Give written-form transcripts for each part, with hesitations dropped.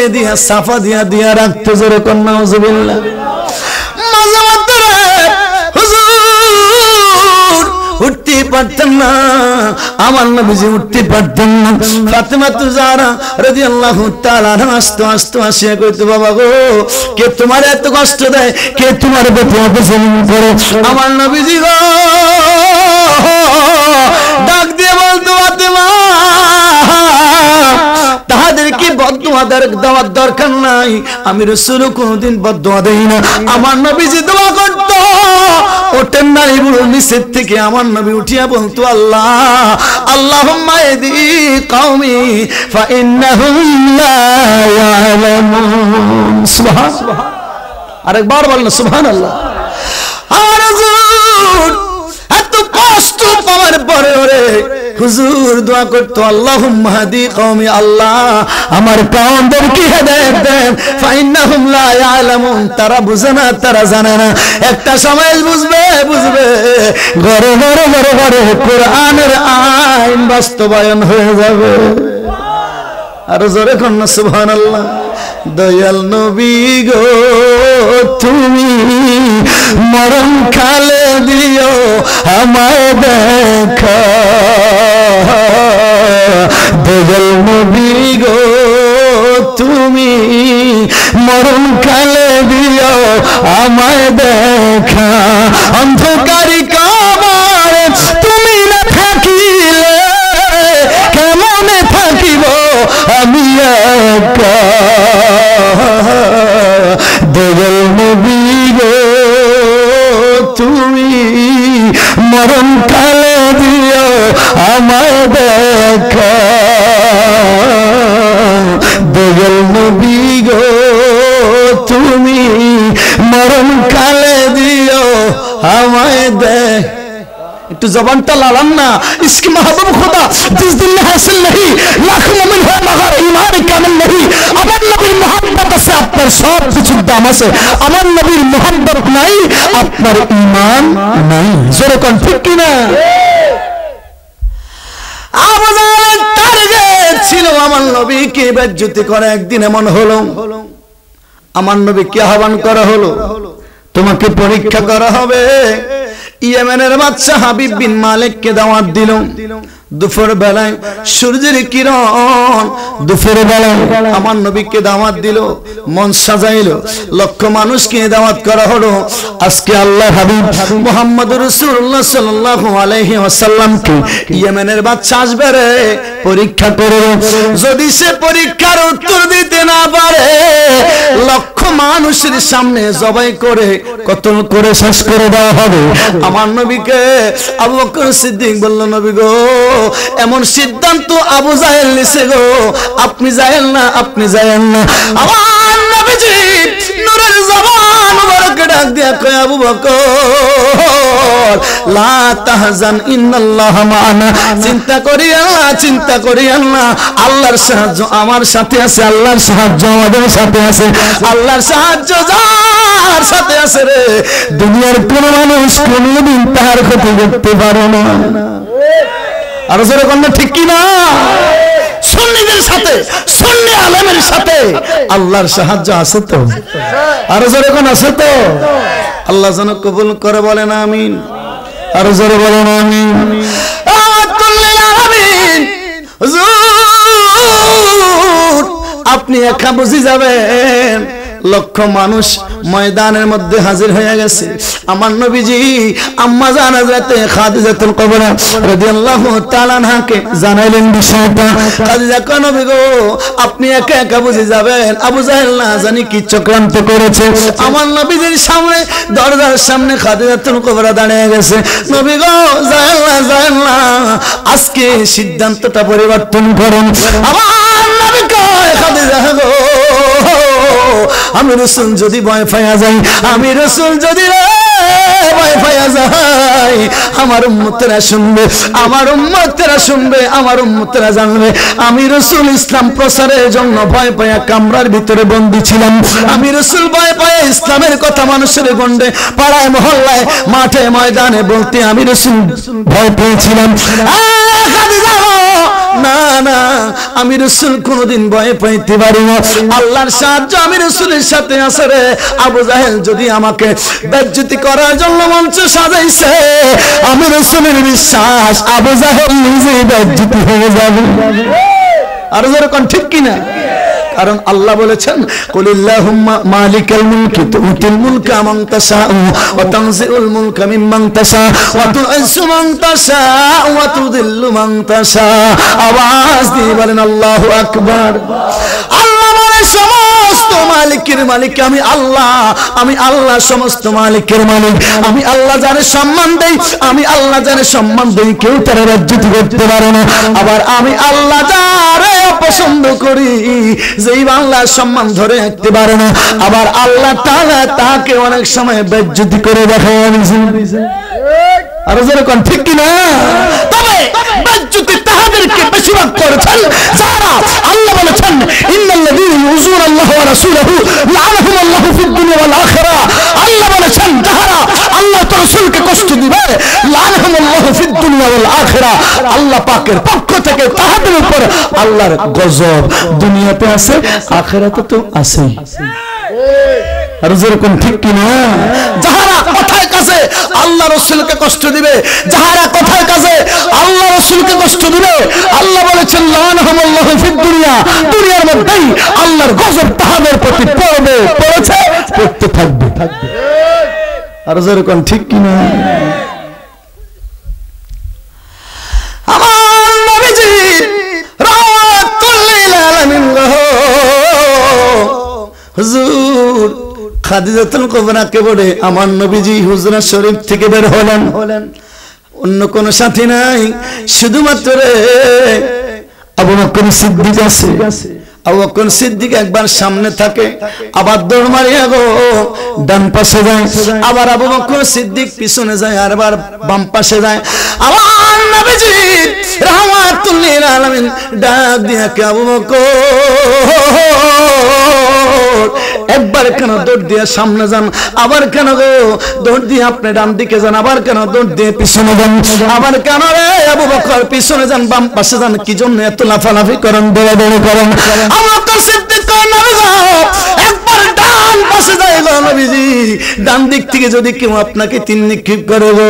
গড়ে দিয়া সাফা দিয়া দিয়া রাখতে জোরে কন্যা নাউজুবিল্লাহ মাঝে মধ্যে হুজুর উঠতে পারতেন না আমার নবীজি উঠতে পারতেন না ফাতেমা জাহরা রাদিয়াল্লাহু তাআলা আস্তে আস্তে আসিয়া কইতো বাবা গো কে তোমার এত কষ্ট দেয় কে তোমার বেপরোয়া জুলুম করে আমার নবীজি গো ডাক দিয়ে বলতো ফাতেমা তাদেরকে বদদুয়া দেওয়ার দরকার নাই আমি রাসূল কোনদিন বদদুয়া দেই না আমার নবীজি দোয়া করত ওঠেন না ইবুল নিচের থেকে আমার নবী উঠিয়া বলতো আল্লাহ আল্লাহুম্মা ইদি কওমি ফা ইন্নাহুম লা ইয়ালামুন সুবহানাল্লাহ আরেকবার বলেন সুবহানাল্লাহ আর হুজুর এত কষ্ট পাওয়ার পরে ওরে হুজুর দোয়া করতো আল্লাহুম্মা হাদি কওমি আল্লাহ আমার কওমদেরকে হেদায়েত দেন ফাইন্নাহুম লা ইয়ালামুন তারা বুঝে না তারা জানে না একটা সময় বুঝবে ঘরে ঘরে ঘরে ঘরে কোরআনের আইন বাস্তবায়ন হয়ে যাবে আর জোরে কন্না সুবহানাল্লাহ দয়াল নবী গো তুমি মরণ কালে দিও আমায় দেখা দয়াল নবী গো তুমি মরণ কালে দিও আমায় দেখা অন্ধকারী কাবার তুমি না থাকিলে কেমনে থাকিব আমি একা দয়াল নবী গো তুমি মরণ কালে দিও আমায় দেখা দয়াল নবী গো তুমি মরণ কালে দিও আমায় দেখ একটু জবানটা লালান না इसकी महबूब खुदा जिस दिल में हासिल नहीं लाख मोमिन हो मगर ईमान कामिल नहीं আমার নবীর मोहब्बत আছে আপনার সব কিছুর দাম আছে আমার নবীর मोहब्बत নাই আপনার ঈমান নাই জোরে কোন ঠিক কি না আবু জাহেল টার্গেট ছিল আমার নবীকে বেজ্জতি করে একদিন এমন হলো আমার নবীকে আহ্বান করা হলো তোমাকে পরীক্ষা করা হবে ইয়েমেনের বাদশা হাবিব বিন মালিককে দাওয়াত দিল দুপুর বেলায় সূর্যের কিরণ দুপুর বেলায় আমার নবীকে দাওয়াত দিল মন সাজাইলো লক্ষ মানুষকে দাওয়াত করা হলো আজকে আল্লাহ হাবিব মুহাম্মদুর রাসূলুল্লাহ সাল্লাল্লাহু আলাইহি ওয়াসাল্লামকে ইয়েমেনের বাদশা আসবে রে পরীক্ষা করবে যদি সে পরীক্ষার উত্তর দিতে না পারে লক্ষ মানুষের সামনে জবাই করে কতল করে শেষ করে দেওয়া হবে আমার নবীকে আবু বকর সিদ্দিক বলল নবী গো এমন সিদ্ধান্ত আবু জাহেল নিছে গো আপনি যায়েন না আমার নবীজি নূরের জবান মুবারক ডাক দিয়া কয় আবু বকর লা তাহজান ইন্নাল্লাহা মা'ানা চিন্তা করিয়েন না আল্লাহর সাহায্য আমার সাথে আছে আল্লাহর সাহায্য আমাদের সাথে আছে আল্লাহর সাহায্য যার সাথে আছে রে দুনিয়ার কোন মানুষ কোনদিন তার ক্ষতি করতে পারে না আর জোরে কোন ঠিক কি না সুন্নিদের সাথে সুন্নি আলেমের সাথে আল্লাহর সাহায্য আছে তো আর জোরে কোন আছে তো আল্লাহ যেন কবুল করে বলেন আমিন আর জোরে বলেন আমিন হুজুর আপনি একা বুঝি যাবেন লক্ষ মানুষ ময়দানের মধ্যে হাজির হয়ে গেছে আমার নবীজি আম্মা জান হযরতে খাদিজাতুল কুবরা রাদিয়াল্লাহু তাআলা আনহাকে জানাইলেন বিষয়টা খাদিজা কয় নবী গো আপনি একা একা বুঝে যাবেন আবু জাহেল না জানি কি চক্রান্ত করেছে আমার নবীজির সামনে দরজার সামনে খাদিজাতুল কুবরা দাঁড়িয়ে গেছে নবী গো জাহেল না আজকে সিদ্ধান্তটা পরিবর্তন করুন আমার নবী কয় খাদিজা গো আমি রাসূল যদি ভয় পায়া যাই আমার উম্মতেরা শুনবে আমার উম্মতেরা জানবে আমি রাসূল ইসলাম প্রচারের জন্য ভয় পায়া কামরার ভিতরে বন্দী ছিলাম আমি রাসূল ভয় পায়া ইসলামের কথা মানুষের গন্ডে পাড়ায় মহল্লায় মাঠে ময়দানে বলতে আমি রাসূল ভয় পেয়েছিলাম না না, আমি রাসূল কোনদিন ভয় পাইতে পারি না। আল্লাহর সাহায্য আমি রাসূলের সাথে আছে রে। আবু জাহেল যদি আমাকে বেইজ্জতি করার জন্য মঞ্চ সাজাইছে, আমি রাসূলের বিশ্বাস আবু জাহেল নিজে বেইজ্জতি হয়ে যাবে। আর যেরকম ঠিক কিনা? কারণ আল্লাহ বলেছেন কুলিল্লাহুম্মা মালিকাল মুলকি তুতিল মুলকা মান তাশাউ ওয়া তানজিউল মুলকা মিম্মান তাশা ওয়া তুইজ্জু মান তাশা ওয়া তুযিল্লু মান তাশা। আওয়াজ দিয়ে বলেন আল্লাহু আকবার। আল্লাহ বলে সমস্ত মালিকের মালিক আমি আল্লাহ, আমি আল্লাহ সমস্ত মালিকের মালিক। আমি আল্লাহ যারে সম্মান দেই, আমি আল্লাহ যারে সম্মান দেই কেউ তার বেইজ্জতি করতে পারে না। আবার আমি আল্লাহ যারে পছন্দ করি, যেই বাংলার সম্মান ধরে রাখতে পারে না, আবার আল্লাহ তাআলা তাকে অনেক সময় বেইজ্জতি করে দেখায়। আর যেরকম ঠিক কিনা? তবে বেইজ্জতি তাহাদেরকে বেশিরভাগ করেছেন যারা আল্লাহ বলেছেন ইন্নাল্লাযীনা ইউযুনা আল্লাহ ওয়া রাসূলাহু লা'নাহুমুল্লাহু ফিদ দুনিয়া ওয়াল আখিরা। আল্লাহ বলেছেন যারা আল্লাহ ও রাসূলকে কষ্ট দিবে লা'নাহুমুল্লাহু ফিদ দুনিয়া ওয়াল আখিরা, আল্লাহ পাকের পক্ষ থেকে তাহাদের উপর আল্লাহর গজব দুনিয়াতে আছে, আখিরাতে তো আছে। আর যেরকম ঠিক কিনা? যাহারা কথায় কাজে আল্লাহ রাসূলকে কষ্ট দিবে, যাহারা কথায় কাজে আল্লাহ রাসূলকে কষ্ট দিবে, আল্লাহ বলেছেন লা'নাহুমুল্লাহু ফিদ দুনিয়া, দুনিয়ার মধ্যেই আল্লাহর গজব তাহাদের প্রতি পড়বে, পড়েছে, পড়তে থাকবে। আর যেরকম ঠিক কিনা? আমার নবীজি রাহমাতুল লিল আলামিন হুজুর খাদিজাতুল কুবরাকে বলে আমার নবীজি হুজরা শরীফ থেকে বের হলেন, অন্য কোন সাথী নাই, শুধুমাত্র আবু বকর সিদ্দিক আছে। আবু বকর সিদ্দিক একবার সামনে থাকে, আবার দৌড় মারিয়া গো ডান পাশে যায়, আবার আবু বকর সিদ্দিক পিছনে যায়, আর আবার বাম পাশে যায়। আমার নবীজি রাহমাতুল লিল আলামিন ডাক দিয়া কে আবু বকর একবার কেন দৌড় দিয়ে সামনে যান, আবার কেন গো দৌড় দিয়ে আপনি ডান দিকে যান, আবার কেন দৌড় দিয়ে পিছনে যান, আবার কেন রে আবু বকর পিছনে যান বাম পাশে যান, কি জন্য এত লাফালাফি করেন, দৌড়াদৌড়ি করেন? আবু বকর সিদ্দিক কয় নবী গো একবার ডান পাশে যায় গো নবীজি, ডান দিক থেকে যদি কেউ আপনাকে তীর নিক্ষেপ করে গো,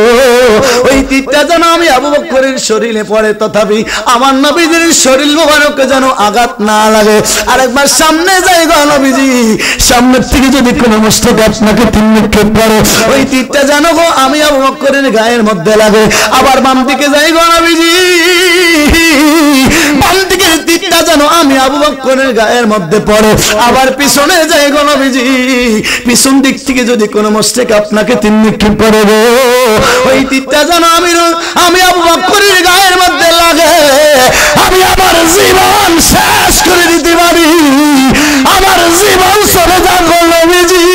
ওই তীরটা যেন আমি আবু বকরের শরীরে পড়ে, তথাপি আমার নবীজির শরীর মোবারকে যেন আঘাত না লাগে। আরেকবার সামনে যায় গো নবীজি, সামনের থেকে যদি কোনো মুশরিক আপনাকে তীর নিক্ষেপ করে, ওই তীরটা যেন গো আমি আবু বকরের গায়ের মধ্যে লাগে। আবার বাম দিকে যাই গো নবীজি, বাম দিকে তীরটা যেন আমি আবু বকরের গায়ের মধ্যে পড়ে। আবার পিছনে যাই গো নবীজি, পিছন দিক থেকে যদি কোনো মুশরিক আপনাকে তীর নিক্ষেপ করে গো, ওই তীরটা যেন আমি আবু বকরের গায়ের মধ্যে লাগে। আমি আমার জীবন শেষ করে দিতে পারি, আমার জীবন চলে যাক নবীজি,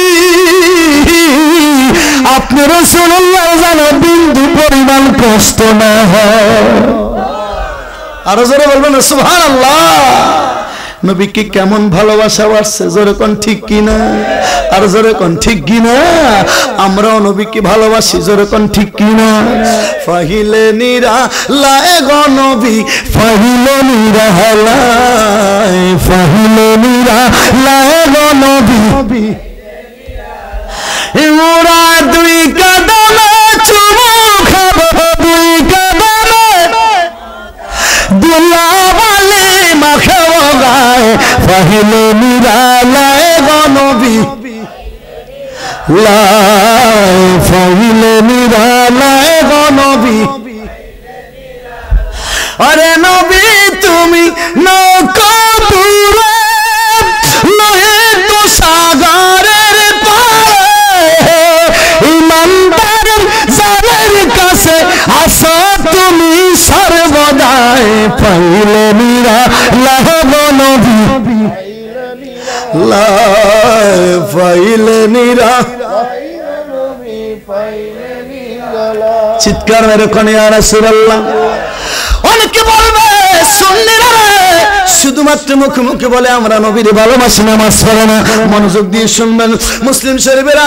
আপনি রাসূলুল্লাহ যেন বিন্দু পরিমাণ কষ্ট না হয়। আরো জোরে বলবেন সুবহানাল্লাহ। নবীকে কেমন ভালোবাসা বাড়ছে, জোরে কোন ঠিক কিনা? আর জোরে কোন ঠিক কিনা? আমরাও নবীকে ভালোবাসি, জোরে কোন ঠিক কিনা? ফাহিলে নিরা লায়ে গো নবী, ফাহিলে নিরা লায়ে, ফাহিলে নিরা লায়ে গো নবী, মোরা দুই কদমে চুমু খাবো, দুই কদমে দুলাবালি মাখাবো গায়ে, ফাহিলে নিরা লায়ে গো নবী, লায়ে ফাহিলে নিরা লায়ে গো নবী। আরে নবী তুমি নৌকা দূরে নহে তো সাগরের পারে, ইমানদারের জানের কাছে আসো তুমি সর্বদাই, ফাহিলে নিরা লায়ে গো নবী, লায়ে ফাহিলে নিরা। চিৎকার মেরে কোন ইয়া রাসূলুল্লাহ। অনেকে বলবে সুন্নিরা শুধুমাত্র মুখে মুখে বলে আমরা নবীর ভালোবাসি, নামাজ পড়ে না। মনোযোগ দিয়ে শুনবেন, মুসলিম শরীফের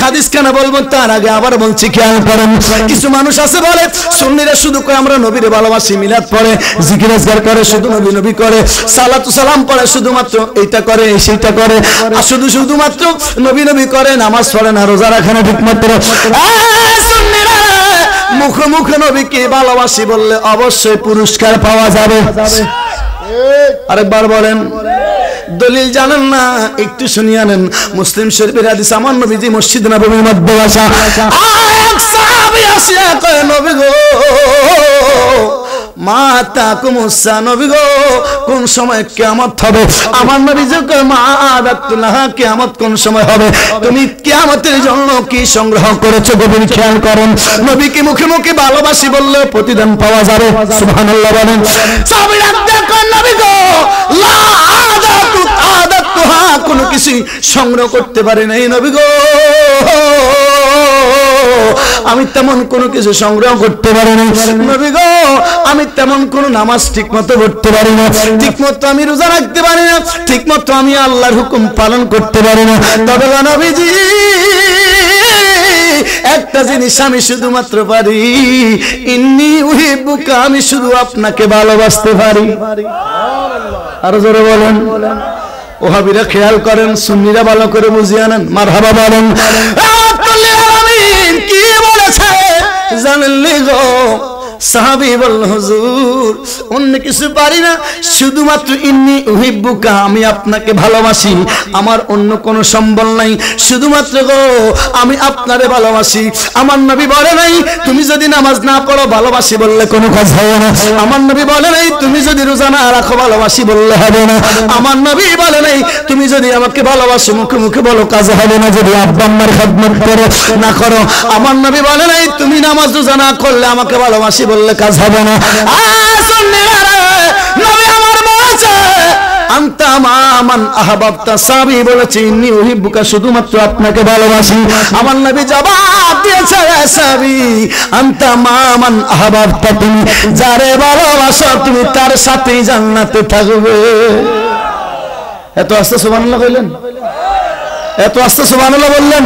হাদিস কেন বলবো তার আগে আবার বলছি, খেয়াল করেন। কিছু মানুষ আছে বলে সুন্নিরা শুধু কয় আমরা নবীর ভালোবাসি, মিলাদ পড়ে, জিকির আজকার করে, শুধু নবী নবী করে, সালাতু সালাম পড়ে, শুধুমাত্র এইটা করে সেইটা করে, আর শুধুমাত্র নবী নবী করে, নামাজ পড়ে না, রোজা রাখে না ঠিকমতো। সুন্নিরা মুখে মুখে নবীকে ভালোবাসি বললে অবশ্যই পুরস্কার পাওয়া যাবে। আরেকবার বলেন, দলিল জানেন না? একটু শুনিয়ে নেন। মুসলিম শরীফের হাদিস, আমার নবীজি মসজিদ নববীর মধ্যে বসা, এক সাহাবী আসিয়া কয় নবী গো মাতা কুমুসা, নবী গো কোন সময় কিয়ামত হবে? আমার নবী যে কয় মা আদাতুল্লাহ, কিয়ামত কোন সময় হবে? তুমি কিয়ামতের জন্য কি সংগ্রহ করেছো? গভীর খেয়াল করেন। নবীকে মুখে মুখে ভালোবাসি বললে প্রতিদান পাওয়া যাবে। সুবহানাল্লাহ বলেন। সাহাবীরা কয় নবী গো লা আদাতুহা, কোনো কিছু সংগ্রহ করতে পারি নাই নবী গো, আমি তেমন কোনো কিছু সংগ্রহ করতে পারি না নবী গো, আমি তেমন কোনো নামাজ ঠিক মতো পড়তে পারি না, ঠিক মতো আমি রোজা রাখতে পারি না, ঠিক মতো আমি আল্লাহর হুকুম পালন করতে পারি না। তবে নবীজি একটা জিনিস আমি শুধুমাত্র পারি, ইন্নী উহিব্বুকা, আমি শুধু আপনাকে ভালোবাসতে পারি। আরো জোরে বলেন। ওহাবিরা খেয়াল করেন, সুন্নিরা ভালো করে বুঝিয়ে নেন। মারহাবা বলেন। কি বলেছে জানেননি গো? সাহাবী বলল হুজুর অন্য কিছু পারি না, শুধুমাত্র ইন্নী উহিব্বুকা, আমি আপনাকে ভালোবাসি, আমার অন্য কোনো সম্বল নাই, শুধুমাত্র গো আমি আপনারে ভালোবাসি। আমার নবী বলে নাই তুমি যদি নামাজ না পড়ো ভালোবাসি বললে কোনো কাজ হবে না। আমার নবী বলে নাই তুমি যদি রোজা না রাখো ভালোবাসি বললে হবে না। আমার নবী বলে নাই তুমি যদি আমাকে ভালোবাসো মুখে মুখে বলো কাজ হবে না, যদি আব্বা আম্মার খেদমত করো না করো। আমার নবী বলে নাই তুমি নামাজ রোজা না করলে আমাকে ভালোবাসি বললে কাজ হবে না। নবী আমার বলেছে আনতা মান আহবাবতা, সাহাবী বলেছে ইন্নী উহিব্বুকা, শুধুমাত্র আপনাকে ভালোবাসি। আমার নবী জবাব দিয়েছে সাহাবী আনতা মান আহবাবতা, তুমি যারে ভালোবাসো তুমি তার সাথেই জান্নাতে থাকবে। এত আস্তে সুবহানাল্লাহ কইলেন, এত আস্তে সুবহানাল্লাহ বললেন।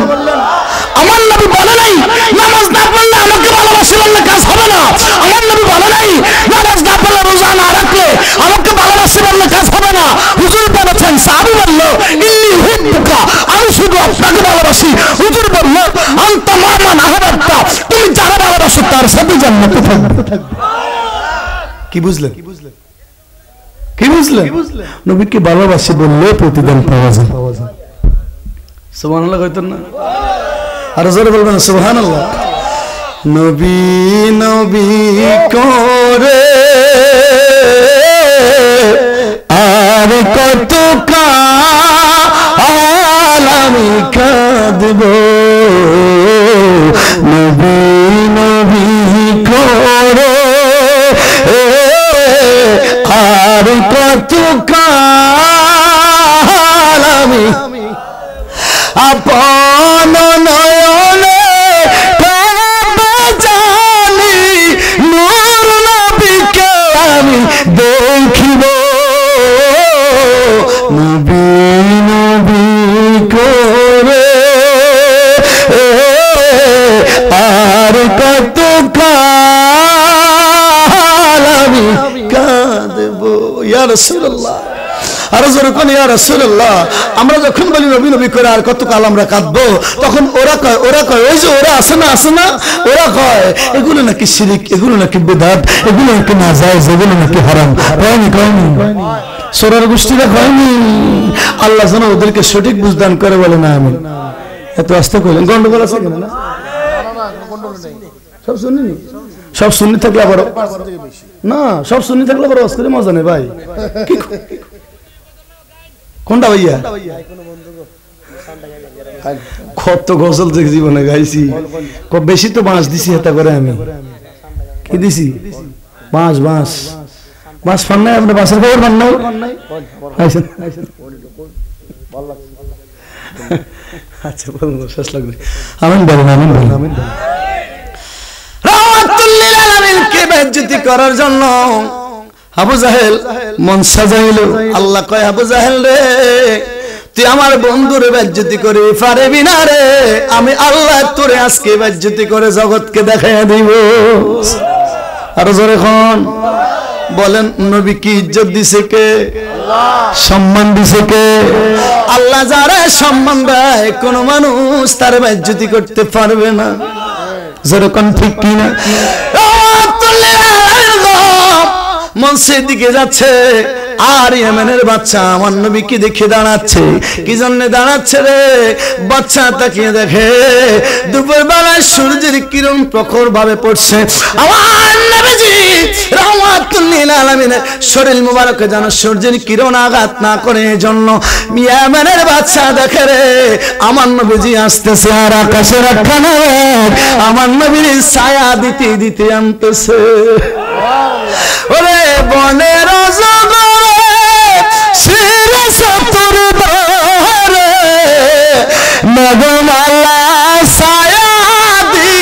আমার নবী বলে নাই নামাজ না পড়লে আমাকে ভালোবাসি বললে কাজ হবে না। আমার নবী বলে নাই নামাজ না পড়লে রোজা না রাখলে আমাকে ভালোবাসি বললে কাজ হবে না। হুজুর বলেছেন, সাহাবী বলল ইন্নী উহিব্বুকা, আমি শুধু আপনাকে ভালোবাসি। হুজুর বলল আনতা মান আহবাবতা, তুমি যারা ভালোবাসো তার সাথে জান্নাতে থাকবে। কি বুঝলেন? কি বুঝলেন? নবীকে ভালোবাসি বললে প্রতিদান পাওয়া যায়। সুবহানাল্লাহ কইতেন না? আর জোরে বলবেন সুবহানাল্লাহ। নবী নবী করে আর কত কাল আমি কাঁদব, নবী নবী করে আর কত কাল আমি আপন নয়নে জানি নূর নবীকে আমি দেখিব, নবী নবী করে আর কত কাল আমি কাঁদব। ইয়া রাসূলুল্লাহ, আরো জোরে কোন ইয়া রাসূলুল্লাহ। আমরা যখন বলি নবী নবী করে আর কত কাল আমরা কাঁদবো, তখন ওরা কয় ওই যে ওরা আছে না, ওরা কয় এগুলো নাকি শিরিক, এগুলো নাকি বিদআত, এগুলো নাকি নাজায়েজ, এগুলো নাকি হারাম। কয়নি সোরার গোষ্ঠীরা কয়নি। আল্লাহ যেন ওদেরকে সঠিক বুঝদান করে বলে না। আমি এত আস্তে কইলেন, গন্ডগোল আছে কেন? না সব শুনি, সব শুনি থাকলে আবার না, সব শুনি থাকলে আবার অস্করে মজা নেই ভাই। কোনটা ভাইয়া? কত গজল থেকে জীবনে গাইছি, বেশি তো বাঁশ দিছি হেতা করে। আমি কি দিছি? বাঁশ বাঁশ বাঁশ ফান নাই। আপনি বাঁশের খবর ফান নাই? আচ্ছা বলুন, শেষ লাগবে। আমিন বলেন, আমিন বলেন, আমিন বলেন। রাহমাতুল লিল আলামিনকে বেজ্জতি করার জন্য আবু জাহেল মন সাজাইল আল্লাহ কয় আবু জাহেল রে তুই আমার বন্ধুর বেজ্জতি করে পারবি না রে আমি আল্লাহ তোরে আজকে বেজ্জতি করে জগৎকে দেখাইয়া দিব আর জোরে কোন বলেন নবী কি ইজ্জত দিছে কে সম্মান দিছে কে আল্লাহ যারা সম্মান দেয় কোন মানুষ তার বেজ্জতি করতে পারবে না জোরে কোন ঠিক কি না মঞ্চের দিকে যাচ্ছে আর ইয়েমেনের বাচ্চা আমার নবীকে দেখে দাঁড়াচ্ছে কি জন্য দাঁড়াচ্ছে রে বাচ্চা তাকিয়ে দেখে দুপুর বেলায় সূর্যের কিরণ প্রখর ভাবে পড়ছে আমার নবীজি রাহমাতুল লিল আলামিনের শরীর মুবারকে যেন সূর্যের কিরণ আঘাত না করে এজন্য ইয়েমেনের বাচ্চা দেখে রে আমার নবীজি আসতেছে আর আকাশের একখানা আমার নবীর ছায়া দিতে দিতে আনতেছে ওরে বনের জগরে শিরে সতুর ধরে নগমালা ছায়া দি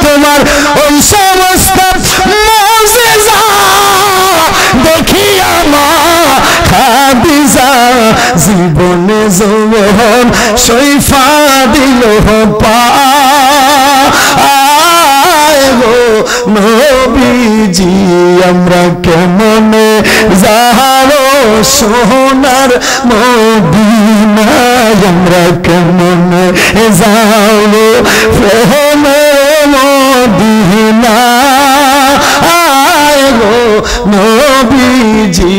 তোমার ওই সমস্ত মুজিজা দেখি আমার খাদিজা জীবনে যৌবন সইফা দিল পা নবীজি আমরা কেমনে যাবো সোনার মদিনায় আমরা কেমনে যাবো প্রেমের মদিনায় গো নবীজি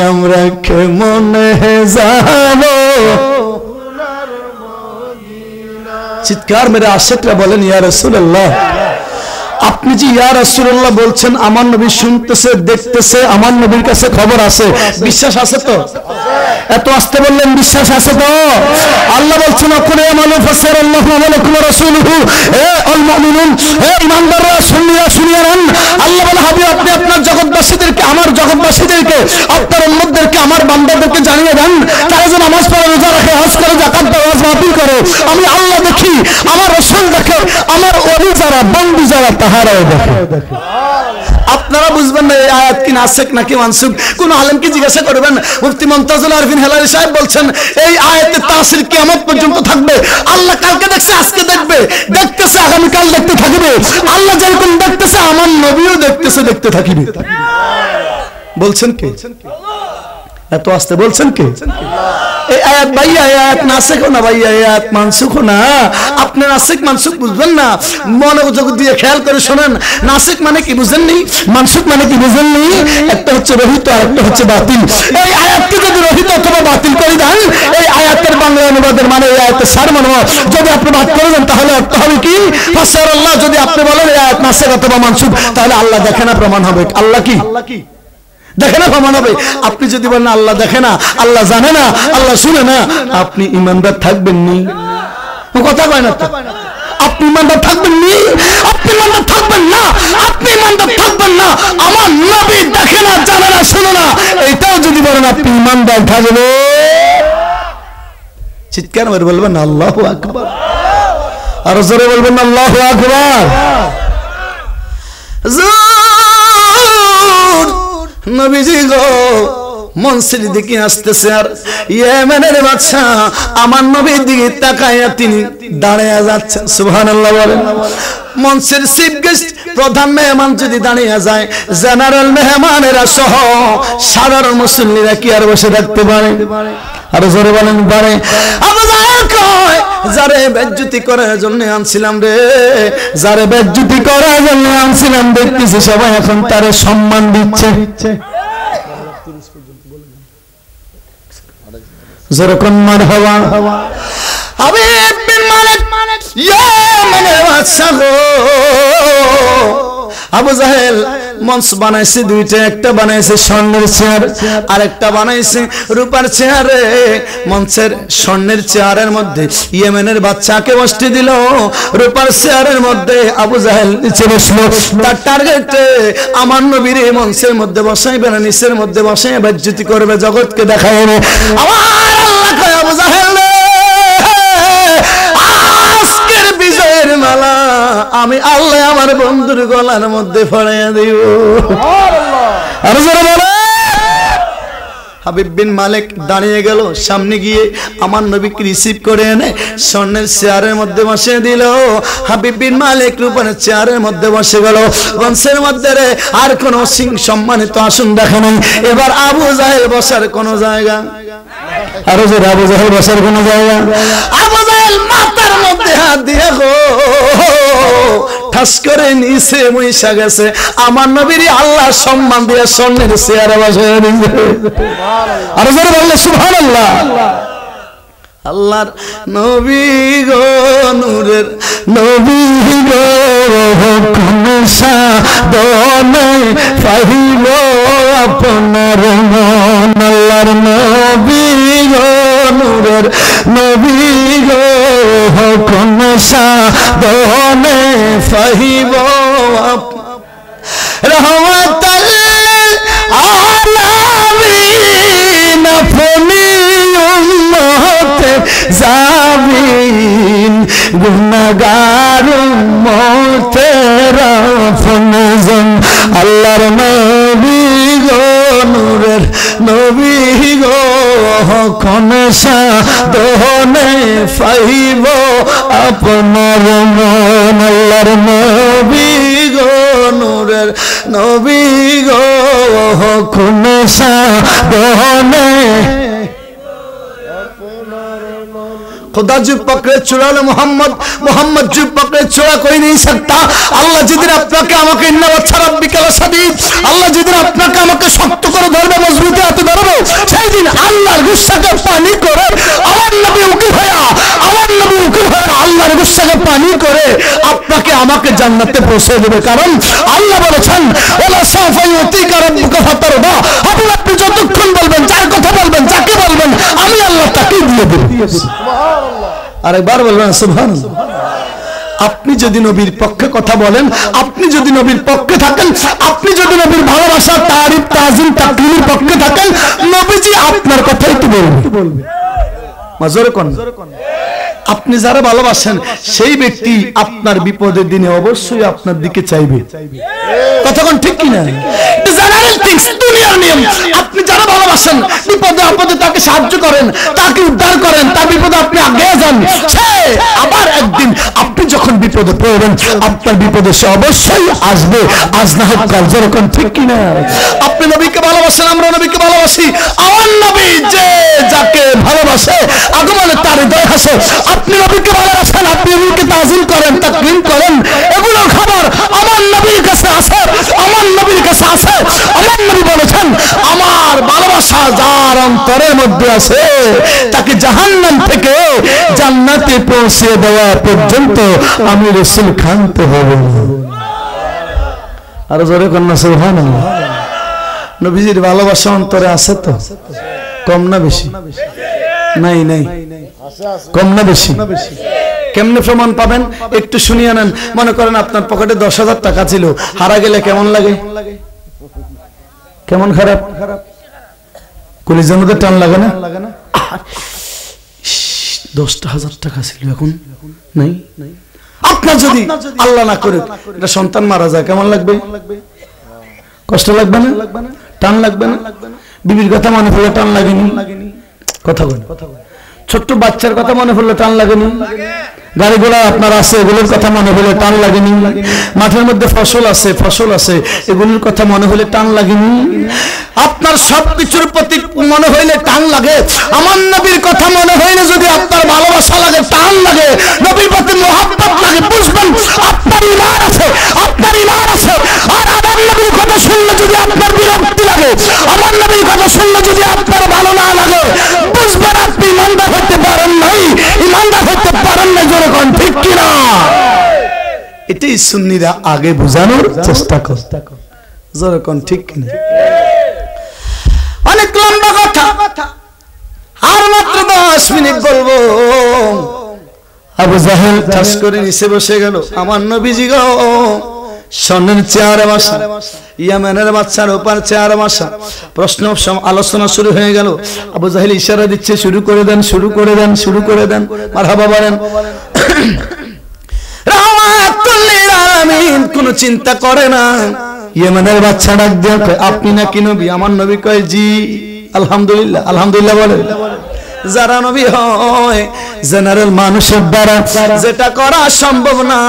আমরা কেমনে যাবো চিৎকার মেরে আশিকরা বলেন ইয়া রাসূলুল্লাহ আপনি যে ইয়া রাসূলুল্লাহ বলছেন আমার নবী শুনতেছে দেখতেছে আমার নবীর কাছে খবর আছে বিশ্বাস আছে তো এত আস্তে বললেন বিশ্বাস আছে তো আল্লাহ বলছেন আকুল আমালু ফাসারাল্লাহু আলাইকুম ওয়া রাসূলুহু হে আল মুমিনুন হে ঈমানদাররা শুনিয়া নেন আল্লাহ বলে হাবিব আপনি আপনার জগৎবাসীদেরকে আমার জগৎবাসীদেরকে আপনার উম্মতদেরকে আমার বান্দাদেরকে জানিয়ে দেন তারা যেন নামাজ পড়ে রোজা রাখে হজ করে যাকাত দেয় ওয়াজ মাহফিল করে আমি আল্লাহ দেখি আমার রাসূল দেখে আমার ওলি যারা বন্ধু যারা তাহারাও দেখে আপনারা বুঝবেন না এই আয়াত কি নাসিখ নাকি মানসুখ কোন আলেমকে জিজ্ঞাসা করবেন মুফতি মুনতাজুল আরিফিন হেলালি সাহেব বলছেন এই আয়াতের তাসির কিয়ামত পর্যন্ত থাকবে আল্লাহ কালকে দেখছে আজকে দেখবে দেখতেছে আগামী কাল দেখতে থাকবে আল্লাহ যেরকম দেখতেছে আমার নবীও দেখতেছে দেখতে থাকিবে বলছেন কে এত আস্তে বলছেন কে এই আয়াত ভাইয়া এই আয়াত নাসিখ না ভাইয়া এই আয়াত মানসুখ না আপনি নাসিখ মানসুখ বুঝবেন না মনোযোগ দিয়ে খেয়াল করে শুনেন নাসিখ মানে কি বুঝেননি মানসুখ মানে কি বুঝেননি একটা হচ্ছে রহিত আর একটা হচ্ছে বাতিল এই আয়াতকে যদি রহিত অথবা বাতিল করে দেন এই আয়াতের বাংলা অনুবাদের মানে এই আয়াতের সারমর্ম যদি আপনি বাদ করে দেন তাহলে অর্থ হবে কি ফাসারাল্লাহ যদি আপনি বলেন এই আয়াত নাসিখ অথবা মানসুখ তাহলে আল্লাহ দেখে না প্রমাণ হবে আল্লাহ কি দেখে না প্রমাণ হবে আপনি যদি বলেন আল্লাহ দেখে না আল্লাহ জানে না আল্লাহ শুনে না আপনি ঈমানদার থাকবেন নি কথা কয় না আপনি ঈমানদার থাকবেন নি আপনি ঈমানদার থাকবেন না আপনি ঈমানদার থাকবেন না আমার নবী দেখে না জানে না শুনে না এটাও যদি বলেন আপনি ঈমানদার থাকবেন চিৎকার করে বলবেন আল্লাহু আকবার আর জোরে বলবেন আল্লাহু আকবার নবীজি গো মনসির দিকে আসতেছে আর ইয়েমেনের বাদশা আমার নবীর দিকে তাকায়া তিনি দাঁড়িয়ে যাচ্ছেন সুবহানাল্লাহ বলেন মনসির চিফ গেস্ট প্রধান মেহমান যদি দাঁড়িয়ে যায় জেনারেল মেহমানেরা সহ সাধারণ মুসল্লিরা কি আর বসে থাকতে পারে আর জোরে বলেন পারে আবু জাহেল কয় যারে বেজ্জতি করার জন্য আনছিলাম রে যারে বেজ্জতি করার জন্য আনছিলাম দেখতেছি সবাই এখন তারে সম্মান দিচ্ছে যেরকম মারহাবা হাবিব বিন মালিক ইয়েমেনের বাদশা গো আবু জাহেল মঞ্চ বানাইছে দুইটা একটা বানাইছে স্বর্ণের চেয়ার আর একটা বানাইছে রূপার চেয়ারে মঞ্চের স্বর্ণের চেয়ারের মধ্যে ইয়েমেনের বাচ্চাকে বসতে দিল রূপার চেয়ারের মধ্যে আবু জাহেল নিচে বসলো তার টার্গেটে আমার নবীর মঞ্চের মধ্যে বসাইবে না নিচের মধ্যে বসাই বেজ্জতি করবে জগৎকে দেখাবে আমার আল্লাহ কয় আবু জাহেল আজকের বিজয়ের মালা আমি আল্লাহ আমার বন্ধুর গলার মধ্যে পড়াইয়া দিব। আর যারা বলে হাবিব বিন মালিক দাঁড়িয়ে গেল, সামনে গিয়ে আমার নবীকে রিসিভ করে এনে স্বর্ণের চেয়ারের মধ্যে বসে দিল। হাবিব বিন মালিক রূপানের চেয়ারের মধ্যে বসে গেল। বংশের মধ্যে রে আর কোন সিং সম্মানিত আসন দেখা নাই। এবার আবু জাহেল বসার কোন জায়গা, আরো যে আবু জাহেল বসার কোন জায়গা, আবু জাহেল মাথার মধ্যে হাত দিয়ে গো ঠাস করে নিচে মুইসা গেছে। আমার নবীর আল্লাহ সম্মান দিয়ে স্বর্ণের চেয়ারে বসে দিয়েছে। আরো জোরে বললে সুবহানাল্লাহ। আল্লাহর নবী গো নূরের নবী গো কোন সাধনে পাইব আপনার মন। আল্লাহর নবী গো নূরের নবী গো কোন সাধনে পাইব রহমতাল আলামিন আপনি উম্মতে জামিন গুনাহগার উম্মতের আপনজন। আল্লাহর নবী গো নূরের নবী গো কোন সাধনে পাইব আপনার মন। আল্লাহর নবী গো নূরের নবী গো কোন সাধনে खुदा जो पकड़े चुरा ले मोहम्मद, मोहम्मद जो पकड़े चुरा कोई नहीं सकता। अल्लाह जिदिन আপনাকে আমাকে ইন্না ওয়াচ্ছা রাব্বিকা লাসাদীদ, আল্লাহ जिदिन আপনাকে আমাকে শক্ত করে ধরবে, মজবুতি হাতে ধরবে, সেই দিন আল্লাহর গুসাকে পানি করে আমার নবী উকিল হয়া, আমার নবী উকিল হয়া আল্লাহর গুসাকে পানি করে আপনাকে আমাকে জান্নাতে পৌঁছে দেবে। কারণ আল্লাহ বলেছেন ওয়ালা সাফা ইউতিকা রাব্বুকা ফাতারদা, আপনি যতক্ষণ বলবেন, যার কথা বলবেন, যাকে বলবেন, আমি আল্লাহ তাকে দিয়ে দেব। আরেকবার বলবেন সুবহানাল্লাহ। আপনি যদি নবীর পক্ষে কথা বলেন, আপনি যদি নবীর পক্ষে থাকেন, আপনি যদি নবীর ভালোবাসা তারিফ তাজিম তাকরীমের পক্ষে থাকেন, নবীজি আপনার কথাই তো বলবে। মাজরে কোন আপনি যারা ভালোবাসেন সেই ব্যক্তি আপনার বিপদের দিনে অবশ্যই আপনার দিকে চাইবে। কতক্ষণ ঠিক কিনা? জেনারেল থিংস, দুনিয়ার নিয়ম। আপনি যারা ভালোবাসেন বিপদে আপদে তাকে সাহায্য করেন, তাকে উদ্ধার করেন, তার বিপদে আপনি আগে যান, সে আবার একদিন আপনি যখন বিপদে পড়বেন আপনার বিপদে সে অবশ্যই আসবে, আজ না হোক কাল। যেরকম ঠিক কিনা? আপনি নবীকে ভালোবাসেন, আমরা নবীকে ভালোবাসি। আমার নবী যে যাকে ভালোবাসে আগমনে তার হৃদয় হাসে। আপনি নবীকে ভালোবাসেন, আপনি নবীকে তাজিম করেন, তাকরীম করেন, এগুলো খবর আমার নবীর কাছে আছে, আমার নবীর কাছে আছে। আমার নবী বলেছেন আমার ভালোবাসা যার অন্তরের মধ্যে আছে তাকে জাহান্নাম থেকে জান্নাতে পৌঁছে দেওয়া পর্যন্ত আমি রাসূল ক্ষান্ত হব না। আর জোরে কন্যা সুবহানাল্লাহ। নবীজির ভালোবাসা অন্তরে আছে তো? কম না বেশি? নাই নাই, কম না বেশি? কেমনে প্রমাণ পাবেন একটু শুনিয়ে নেন। মনে করেন আপনার পকেটে 10,000 টাকা ছিল, হারা গেলে কেমন লাগে? কেমন খারাপ? কলিজার মধ্যে টান লাগে না? 10,000 টাকা ছিল, এখন নাই। আপনার যদি আল্লাহ না করে এটা সন্তান মারা যায়, কেমন লাগবে? কষ্ট লাগবে না? টান লাগবে না? বিবির কথা মনে পড়লে টান লাগেনি? কথা বলেন। ছোট্ট বাচ্চার কথা মনে পড়লে টান লাগেনি? গাড়ি ঘোড়া আপনার আছে, এগুলোর কথা মনে হলে টান লাগেনি? মাঠের মধ্যে ফসল আছে, ফসল আছে, এগুলোর কথা মনে হলে টান লাগেনি? আপনার সবকিছুর প্রতি মনে হইলে টান লাগে। আমার নবীর কথা মনে হইলে যদি আপনার ভালোবাসা লাগে, টান লাগে, নবীর প্রতি মহব্বত লাগে, বুঝবেন আপনার ঈমান আছে, আপনার ঈমান আছে। আর আমার নবীর কথা শুনলে যদি আপনার বিরক্তি লাগে, আমার নবীর কথা শুনলে যদি আপনার ভালো না লাগে, বুঝবেন আপনি ঈমানদার হতে পারেন নাই, ঈমানদার হতে পারেন নাই। যেরকম ঠিক কিনা? এটাই সুন্নিরা আগে বোঝানোর চেষ্টা করে। যেরকম ঠিক কিনা? অনেক লম্বা কথা, আর মাত্র 10 মিনিট বলবো। আবু জাহেল ঠাস করে নিচে বসে গেল। আমার নবীজি গো স্বর্ণের চেয়ারে বসা, ইয়ামেনের বাচ্চার উপর চেয়ারে বসা। প্রশ্ন আলোচনা শুরু হয়ে গেল। আবু জাহেল ইশারা দিচ্ছে শুরু করে দেন, শুরু করে দেন, শুরু করে দেন। মারহাবা বলেন। রাহমাতুল লিল আলামিন কোনো চিন্তা করে না। ইয়েমেনের বাচ্চা ডাক দিয়ে আপনি নাকি নবী? আমার নবী কয় জি। আলহামদুলিল্লাহ, আলহামদুলিল্লাহ বলেন। যারা নবী হয় জেনারেল মানুষের দ্বারা যেটা করা সম্ভব না,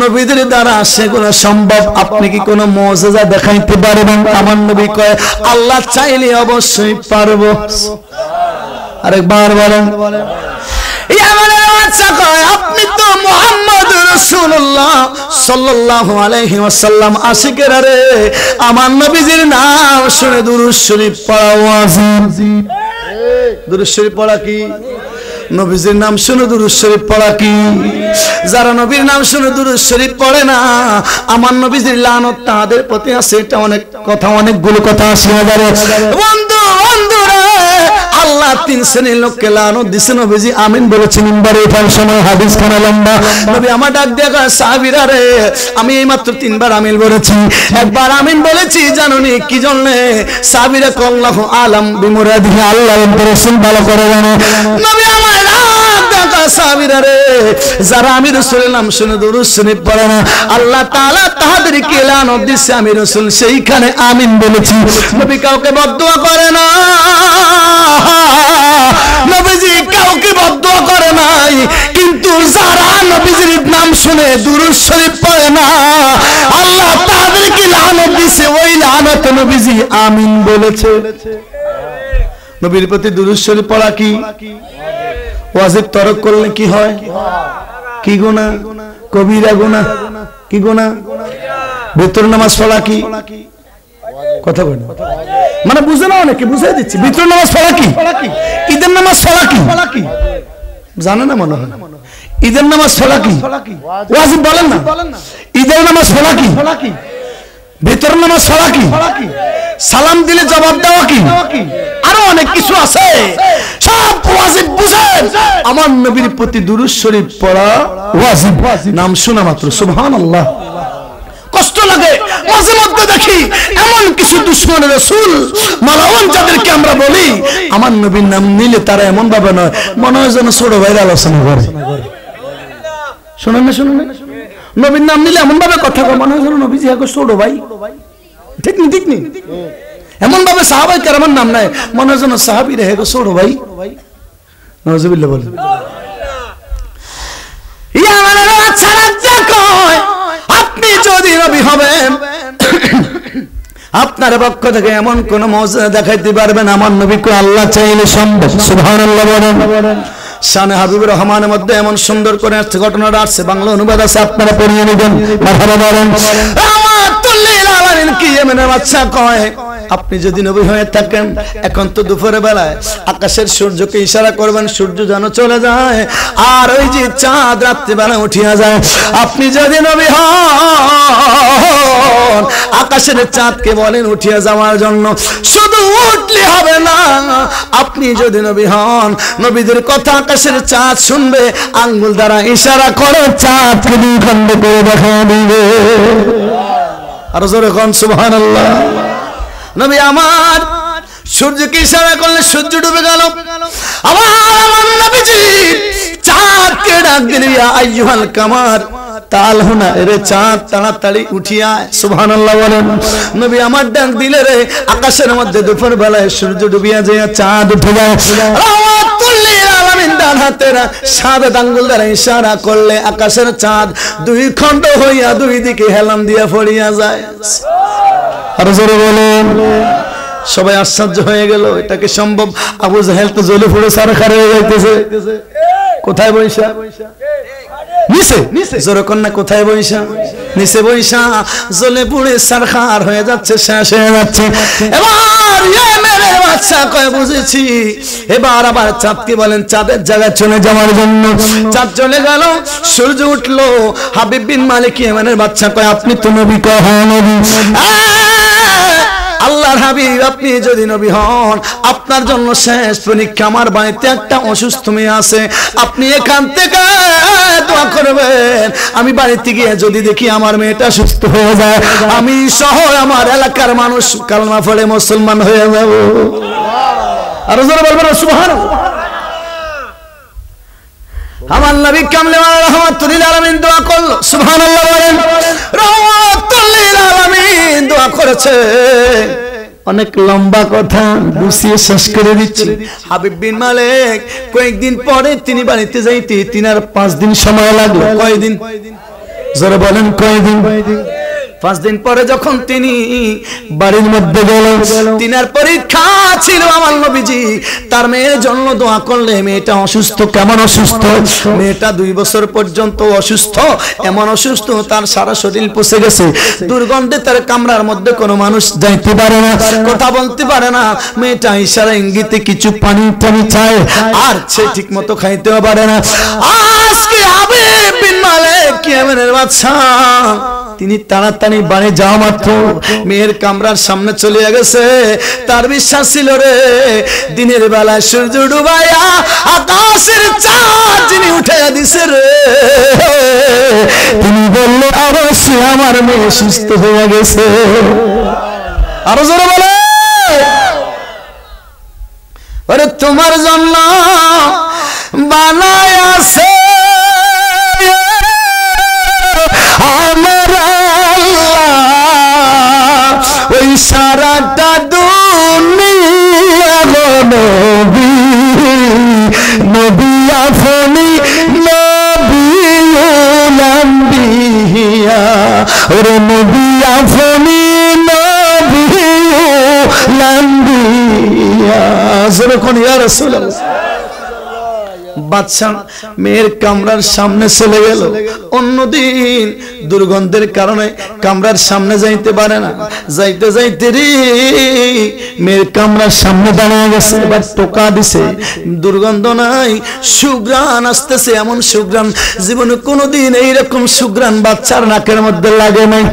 নবীদের দ্বারা সেগুলো সম্ভব। আপনি কি কোনো মুজিজা দেখাইতে পারবেন? আমার নবী কয় আল্লাহ চাইলে অবশ্যই পারবো। আরেকবার বলেন। ইয়ামানের বাদশা কয় আপনি তো মুহাম্মদ রাসূলুল্লাহ সাল্লাল্লাহু আলাইহি ওয়াসাল্লাম আশিকের রে, আমার নবীজির নাম শুনে দুরূদ শরীফ পড়া ওয়াজিব। দুরূদ শরীফ পড়া কি? নবীজির নাম শুনে দুরূদ শরীফ পড়া কি? যারা নবীর নাম শুনে দুরূদ শরীফ পড়ে না, আমার নবীজির লানত তাদের প্রতি আছে। এটা অনেক কথা, অনেকগুলো কথা আছে। বন্ধু বন্ধুরা, আল্লাহ তিন শ্রেণীর লোককে লানত দিয়েছে। নবীজি আমিন বলেছেন মিম্বারে ওঠার সময়, হাদিস খানা লম্বা। নবী আমার ডাক দিয়ে কয় সাহাবীরা রে, আমি এইমাত্র তিনবার আমিন বলেছি। একবার আমিন বলেছি জানুনি কি জন্য? সাহাবীরা কয় আল্লাহু আলাম বিমুরাদিহি, আল্লাহ রাসূল ভালো করে জানে। নবী আমার ডাক দিয়ে কয় সাহাবীরা রে, যারা আমি রাসূলের নাম শুনে দুরূদ শরীফ পড়ে না, আল্লাহ তাআলা তাদেরকে লানত দিয়েছে। আমি রাসূল সেইখানে আমিন বলেছি। নবী কাউকে বদদুয়া করে না, নবীজি কাউকে বদদুয়া করে নাই। কিন্তু যারা নবীজির নাম শুনে দুরূদ শরীফ পড়ে না, আল্লাহ তাদেরকে লানত দিয়েছে। ওই লানত নবীজি আমিন বলেছে। নবীর প্রতি দুরূদ শরীফ পড়া কি ওয়াজিব? তরক করলে কি হয়? কি গুনাহ? কবিরা গুনাহ। কি গুনাহ? ভিতর নামাজ পড়া কি? কথা বলেন, মানে বুঝে না, অনেকে বুঝাই দিচ্ছি। ভিতর নামাজ পড়া কি? ঈদের নামাজ পড়া কি? জানে না মনে হয়। ঈদের নামাজ পড়া কি? ওয়াজিব বলেন না। ঈদের নামাজ পড়া কি? ভিতর নামাজ পড়া কি? সালাম দিলে জবাব দেওয়া কি? আরো অনেক কিছু আছে, সব ওয়াজিব বুঝেন। আমার নবীর প্রতি দুরূদ শরীফ পড়া ওয়াজিব। নাম শোনা মাত্র সুবহানাল্লাহ কষ্ট লাগে। মাঝে মধ্যে দেখি এমন কিছু দুশমন রাসূল মালাউন যাদেরকে আমরা বলি, আমার নবীর নাম নিলে তারা এমন ভাবে নয়, মনে হয় যেন ছোট ভাইরা আলোচনা করে। শুনেন না, শুনেন না, নবীর নাম নিলে এমন ভাবে কথা কয়, মনে হয় যেন নবীজি এক ছোট ভাই। ঠিক নি? ঠিক নি? এমন ভাবে সাহাবায়ে কেরামের নাম নাই, মনে হয় যেন সাহাবীরা এক ছোট ভাই। নাউজুবিল্লাহ বলেন। ইয়া মানে আচ্ছা রাজ্জা কয় আপনি যদি নবী হবেন, আপনার পক্ষ থেকে এমন কোন মুজিজা দেখাইতে পারবেন আমার নবীকে আল্লাহ চাইলে সম্ভব। সুবহানাল্লাহ বলেন। শানে হাবিবুর রহমানের মধ্যে এমন সুন্দর করে ঘটনাটা আসছে, বাংলা অনুবাদ আছে, আপনারা পড়িয়ে নেবেন। মারহাবা বলেন। রাহমাতুল লিল আলামিন কি ইয়েমেনের বাদশা কয় আপনি যদি নবী হয়ে থাকেন, এখন তো দুপুরের বেলায় আকাশের সূর্যকে ইশারা করবেন সূর্য যেন চলে যায়, আর ওই যে চাঁদ রাত্রিবেলা উঠিয়া যায়। আপনি যদি নবী হন, আকাশের চাঁদকে বলেন উঠিয়া যাওয়ার জন্য। শুধু উঠলে হবে না, আপনি যদি নবী হন, নবীদের কথা আকাশের চাঁদ শুনবে, আঙ্গুল দ্বারা ইশারা করে চাঁদকে দুই খণ্ড করে দেখা দিবে। আর জোরে কোন সুবহানাল্লাহ। নবী আমার সূর্যকে ইশারা করলে সূর্য ডুবে গেল। আমার নবীজি চাঁদকে ডাক দিলেন, ইয়া আইয়ুহাল কামার তাল হুনা, রে চাঁদ তাড়াতাড়ি উঠিয়া। সুবহানাল্লাহ বলেন। নবী আমার ডাক দিলে রে, আকাশের মধ্যে দুপুর বেলায় সূর্য ডুবিয়া যায়, চাঁদ উঠে যায়। রাহমাতুল লিল আলামিন ডান হাতের সাদা আঙ্গুল দ্বারা ইশারা করলে আকাশের চাঁদ দুই খণ্ড হইয়া দুই দিকে হেলাম দিয়া পড়িয়া যায়। আর জোরে বলেন। সবাই আশ্চর্য হয়ে গেল, এটা কি সম্ভব? আবু জাহেল তো জ্বলে পুড়ে সারখার হয়ে যাইতেছে। কোথায় বৈশা? নিচে। জোরে কন্যা কোথায় বৈশা? নিচে বৈশা জ্বলে পুড়ে সারখার হয়ে যাচ্ছে, শেষ হয়ে যাচ্ছে। এবার ইয়েমেনের বাদশা কয় বুঝেছি, এবার আবার চাঁদকে বলেন চাঁদের জায়গায় চলে যাওয়ার জন্য। চাঁদ চলে গেল, সূর্য উঠলো। হাবিব বিন মালিক ইয়েমেনের বাদশা কয় আপনি তো নবী? কয় হ্যাঁ নবী। আল্লাহর হাবিব আপনি যদি নবী হন, আপনার জন্য শেষ পরীক্ষা। আমার বাড়িতে একটা অসুস্থ মেয়ে আছে, আপনি এখান থেকে দোয়া করবেন। আমি বাড়িতে গিয়ে যদি দেখি আমার মেয়েটা সুস্থ হয়ে যায়, আমি সহ আমার এলাকার মানুষ কালমা পড়ে মুসলমান হয়ে যাব। আর জোরে বলবেন সুবহানাল্লাহ। আমার নবী কামলে ওয়ালা রাহমাতুল লিল আলামিন দোয়া করলো সুবহানাল্লাহ বলেন রাহমাতুল লিল আলামিন দোয়া করেছে অনেক লম্বা কথা গুছিয়ে শেষ করে দিচ্ছি হাবিব বিন মালিক কয়েকদিন পরে তিনি বাড়িতে যাইতে 3 আর 5 দিন সময় লাগলো কয়দিন জোরে বলেন কয়দিন 5 দিন পরে যখন তিনি বাড়ির মধ্যে গেলেন তিনার পরীক্ষা ছিল আমার নবীজি তার মেয়ের জন্য দোয়া করলে মেয়েটা অসুস্থ কেমন অসুস্থ মেয়েটা 2 বছর পর্যন্ত অসুস্থ এমন অসুস্থ তার সারা শরীর পচে গেছে দুর্গন্ধে তার কামরার মধ্যে কোনো মানুষ যাইতে পারে না কথা বলতে পারে না মেয়েটা ইশারা ইঙ্গিতে কিছু পানি টানি চায় আর সে ঠিকমতো খাইতেও পারে না আজকে হাবিব বিন মালিক ইয়ামেনের বাদশা তিনি তাড়াতাড়ি বাড়ি যাওয়া মাত্র মেয়ের কামরার সামনে চলে গেছে তার বিশ্বাস ছিল রে দিনের বেলায় সূর্য ডুবাইয়া আকাশের চাঁদ যিনি উঠাইয়া দিছে রে তিনি বলল অবশ্যই আমার মেয়ে সুস্থ হয়ে গেছে আরো জোরে বলে আরে তোমার জন্য বানায় আছে ওই সারাটা দুনিয়া নবী নবী আফনি নবীউল আম্বিয়া ওরে নবী আফনি নবীউল আম্বিয়া যখন ইয়া রাসূলুল্লাহ বাদশা মেয়ের কামরার সামনে চলে গেল অন্যদিন দুর্গন্ধের কারণে কামরার সামনে যাইতে পারে না যাইতে যাইতে রে মেয়ের কামরার সামনে দাঁড়িয়ে গেছে এবার টোকা দিছে দুর্গন্ধ নাই সুঘ্রাণ আসতেছে এমন সুঘ্রাণ জীবনে কোনোদিন এইরকম সুঘ্রাণ বাচ্চার নাকের মধ্যে লাগে নাই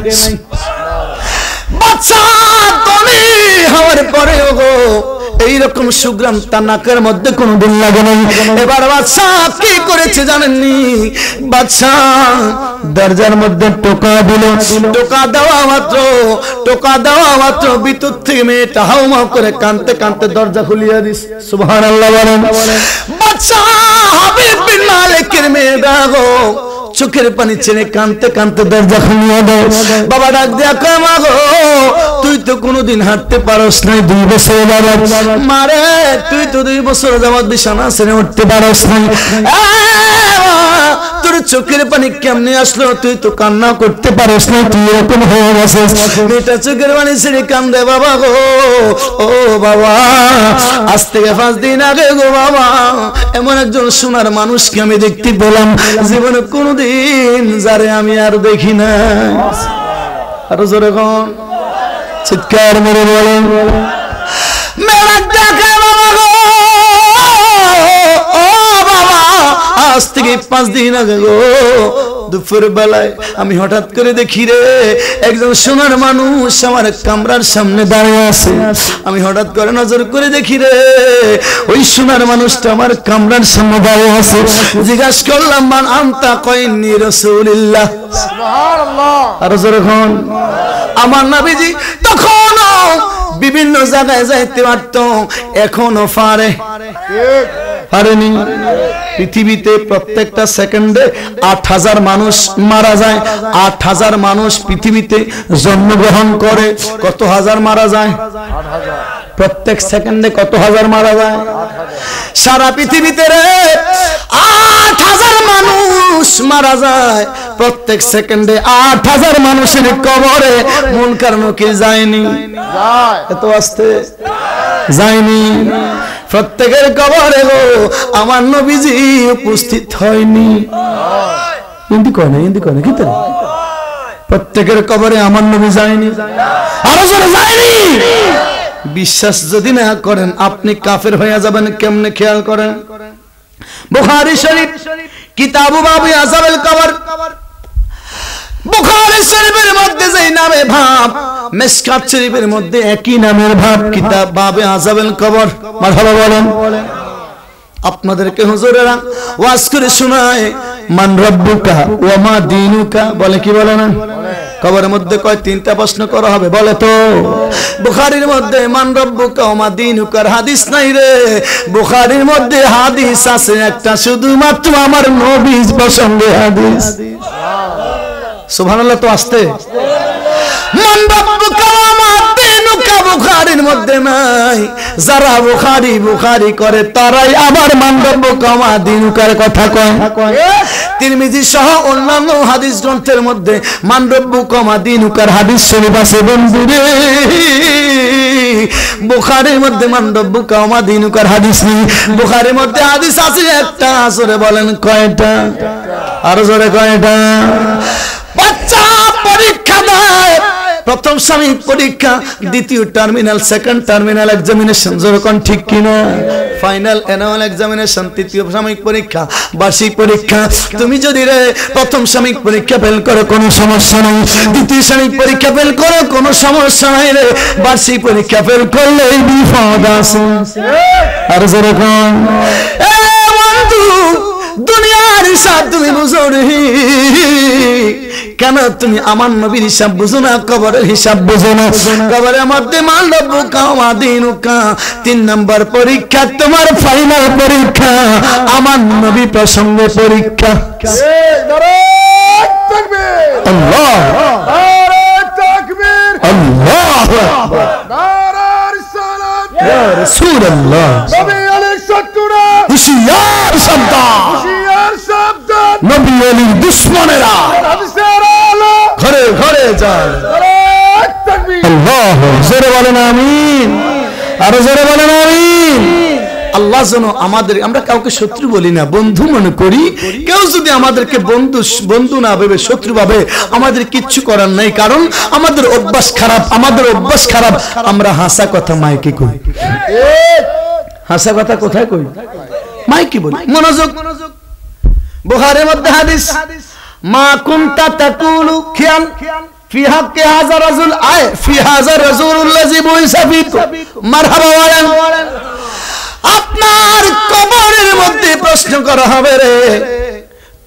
বাচ্চা তনি হওয়ার পরেও গো এইরকম সুগ্রাম তার নাকের মধ্যে কোনদিন লাগে নাই এবার বাদশা কি করেছে জানেননি বাদশা দরজার মধ্যে টোকা দিল টোকা দেওয়া মাত্র ভিতর থেকে মেয়েটা হাউমাউ করে কাঁদতে কাঁদতে দরজা খুলিয়ে দিস সুবহানাল্লাহ বলেন বাদশা হাবিব বিন মালিকের মেয়ে গো চোখের পানি ছেড়ে কাঁদতে কাঁদতে দরজা খুলিয়ে দাও বাবা ডাক দিয়া কয় মা গো তুই তো কোনোদিন হাঁটতে পারস নাই 2 বছর যাবত মারে তুই তো 2 বছর যাবত বিছানা ছেড়ে উঠতে পারস নাই তোর চোখের পানি কেমনে আসলো তুই তো কান্না করতে পারস না তুই এরকম হয়ে গেছিস মেয়েটা চোখের পানি ছেড়ে কান্দে বাবা গো ও বাবা আজ থেকে 5 দিন আগে গো বাবা এমন একজন সোনার মানুষকে আমি দেখতে পেলাম জীবনে কোনোদিন যারে আমি আর দেখি না আরো জোরে কোন চিৎকার মেরে বলেন মেরা দেখে বাবা গো ও বাবা আজ থেকে 5 দিন আগে গো দুপুর বেলায় আমি হঠাৎ করে দেখি রে একজন সোনার মানুষ আমার কামরার সামনে দাঁড়িয়ে আছে আমি হঠাৎ করে নজর করে দেখি রে ওই সোনার মানুষটা আমার কামরার সামনে দাঁড়িয়ে আছে জিজ্ঞাসা করলাম মান আনতা কইনি রাসূলুল্লাহ সুবহানাল্লাহ আর যখন আমার নবীজি তখন বিভিন্ন জায়গায় যাইতে পারত এখনো পারে পারেনি পৃথিবীতে প্রত্যেকটা সেকেন্ডে 8000 মানুষ মারা যায় 8000 মানুষ পৃথিবীতে জন্মগ্রহণ করে কত হাজার মারা যায় 8000 প্রত্যেক সেকেন্ডে কত হাজার মারা যায় সারা পৃথিবীতে রে 8000 মানুষ মারা যায় প্রত্যেক সেকেন্ডে 8000 মানুষের কবরে মুনকার নকির যায়নি যায় এত আসতে যায়নি প্রত্যেকের কবরে গো আমার নবীজি উপস্থিত হয়নি হিন্দি কয় কি তাই প্রত্যেকের কবরে আমার নবী যায়নি আরো জোরে যায়নি বিশ্বাস যদি না করেন আপনি কাফের হয়ে যাবেন কেমনে খেয়াল করেন বুখারী শরীফ কিতাবু বাবু আযাবিল কবর বুখারী শরীফের মধ্যে যেই নামে ভাব মিশকাত শরীফের মধ্যে একই নামের ভাব কিতাব বাবে আযাবিল কবর মারহাবা বলেন আপনাদেরকে হুজুরেরা ওয়াজ করে শোনায় মান রাব্বুকা ওয়া মা দীনুকা বলে কি বলে না কবরের মধ্যে কয় তিনটা প্রশ্ন করা হবে বলে তো বুখারীর মধ্যে মান রব্বুকা ওয়া মা দীনুকা হাদিস নাই রে বুখারীর মধ্যে হাদিস আছে একটা শুধুমাত্র আমার নবী প্রসঙ্গে হাদিস সুবহানাল্লাহ তো আসতে মান রব্বুকা ওয়া মা দীনুকা বুখারীর মধ্যে নাই যারা বুখারী করে তারাই আবার মান রব্বুকা ওয়া মা দীনুকার কথা কয় তিরমিজি সহ অন্যান্য হাদিস গ্রন্থের মধ্যে মান রব্বুকা ওয়া মা দীনুকার হাদিস শরীফ আছে বন্ধুরে বুখারীর মধ্যে মান রব্বুকা ওয়া মা দীনুকার হাদিস নেই বুখারীর মধ্যে হাদিস আছে একটা জোরে বলেন কয়টা আর জোরে কয়টা বাচ্চা পরীক্ষা দেয় প্রথম সাময়িক পরীক্ষা দ্বিতীয় টার্মিনাল সেকেন্ড টার্মিনাল এক্সামিনেশন যখন ঠিক কিনা ফাইনাল অ্যানুয়াল এক্সামিনেশন তৃতীয় সাময়িক পরীক্ষা বার্ষিক পরীক্ষা তুমি যদি রে প্রথম সাময়িক পরীক্ষা ফেল করো কোনো সমস্যা নাই দ্বিতীয় সাময়িক পরীক্ষা ফেল করো কোনো সমস্যা নাই রে বার্ষিক পরীক্ষা ফেল করলে বিপদ আছে আর যেরকম এ বন্ধু দুনিয়ার হিসাব তুমি বুঝো রে কেন তুমি আমার নবীর হিসাব বুঝো না কবরের হিসাব বুঝো না কবরের মধ্যে মান রব্বুকা ওয়া মা দীনুকা 3 নম্বর পরীক্ষা তোমার ফাইনাল পরীক্ষা আমার নবী প্রসঙ্গে পরীক্ষা নারে তাকবীর আল্লাহ নারে তাকবীর আল্লাহু আকবার নারে রিসালাত ইয়া রাসূলুল্লাহ নবী আলাইহিস সালাম হুশিয়ার সাবধান নবী আলীর দুশমনেরা ঘরে ঘরে যায় আল্লাহ জোরে বলেন আমিন আর জোরে বলেন আমিন আল্লাহ যেন আমাদের আমরা কাউকে শত্রু বলি না বন্ধু মনে করি কেউ যদি আমাদেরকে বন্ধু না ভেবে শত্রু ভাবে আমাদের কিচ্ছু করার নাই কারণ আমাদের অভ্যাস খারাপ আমরা হাসা কথা মাইকে কই হাসা কথা কোথায় কই মাইকে বলি মনোযোগ বুখারীর মধ্যে হাদিস মা কুনতা তাকুলু খিয়াল ফি হাক্কি হাযা রাজুল আয় ফি হাযা রাজুলুল্লাযী বুইসা ফিকুম মারহাবা ওয়ালান আপনার কবরের মধ্যে প্রশ্ন করা হবে রে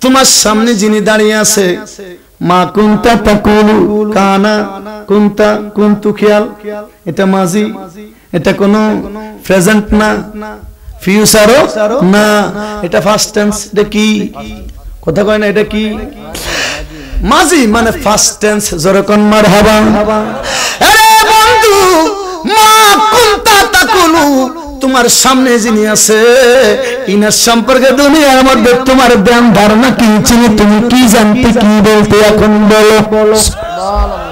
তোমার সামনে যিনি দাঁড়িয়ে আছে মা কুনতা তাকুলু কানা কুনতা কুনতু খিয়াল এটা মাজি এটা কোনো প্রেজেন্ট না ফিউচারও না এটা ফার্স্ট টেন্স এটা কি কথা কয় না এটা কি মাজি মানে ফার্স্ট টেন্স যখন মারহাবা আরে বন্ধু মা কুনতা তাকুলু তোমার সামনে যিনি আছে ইনার সম্পর্কে দুনিয়ার মধ্যে তোমার জ্ঞান ধারণা কি ছিল তুমি কি জানতে কি বলতে এখন বলো সুবহানাল্লাহ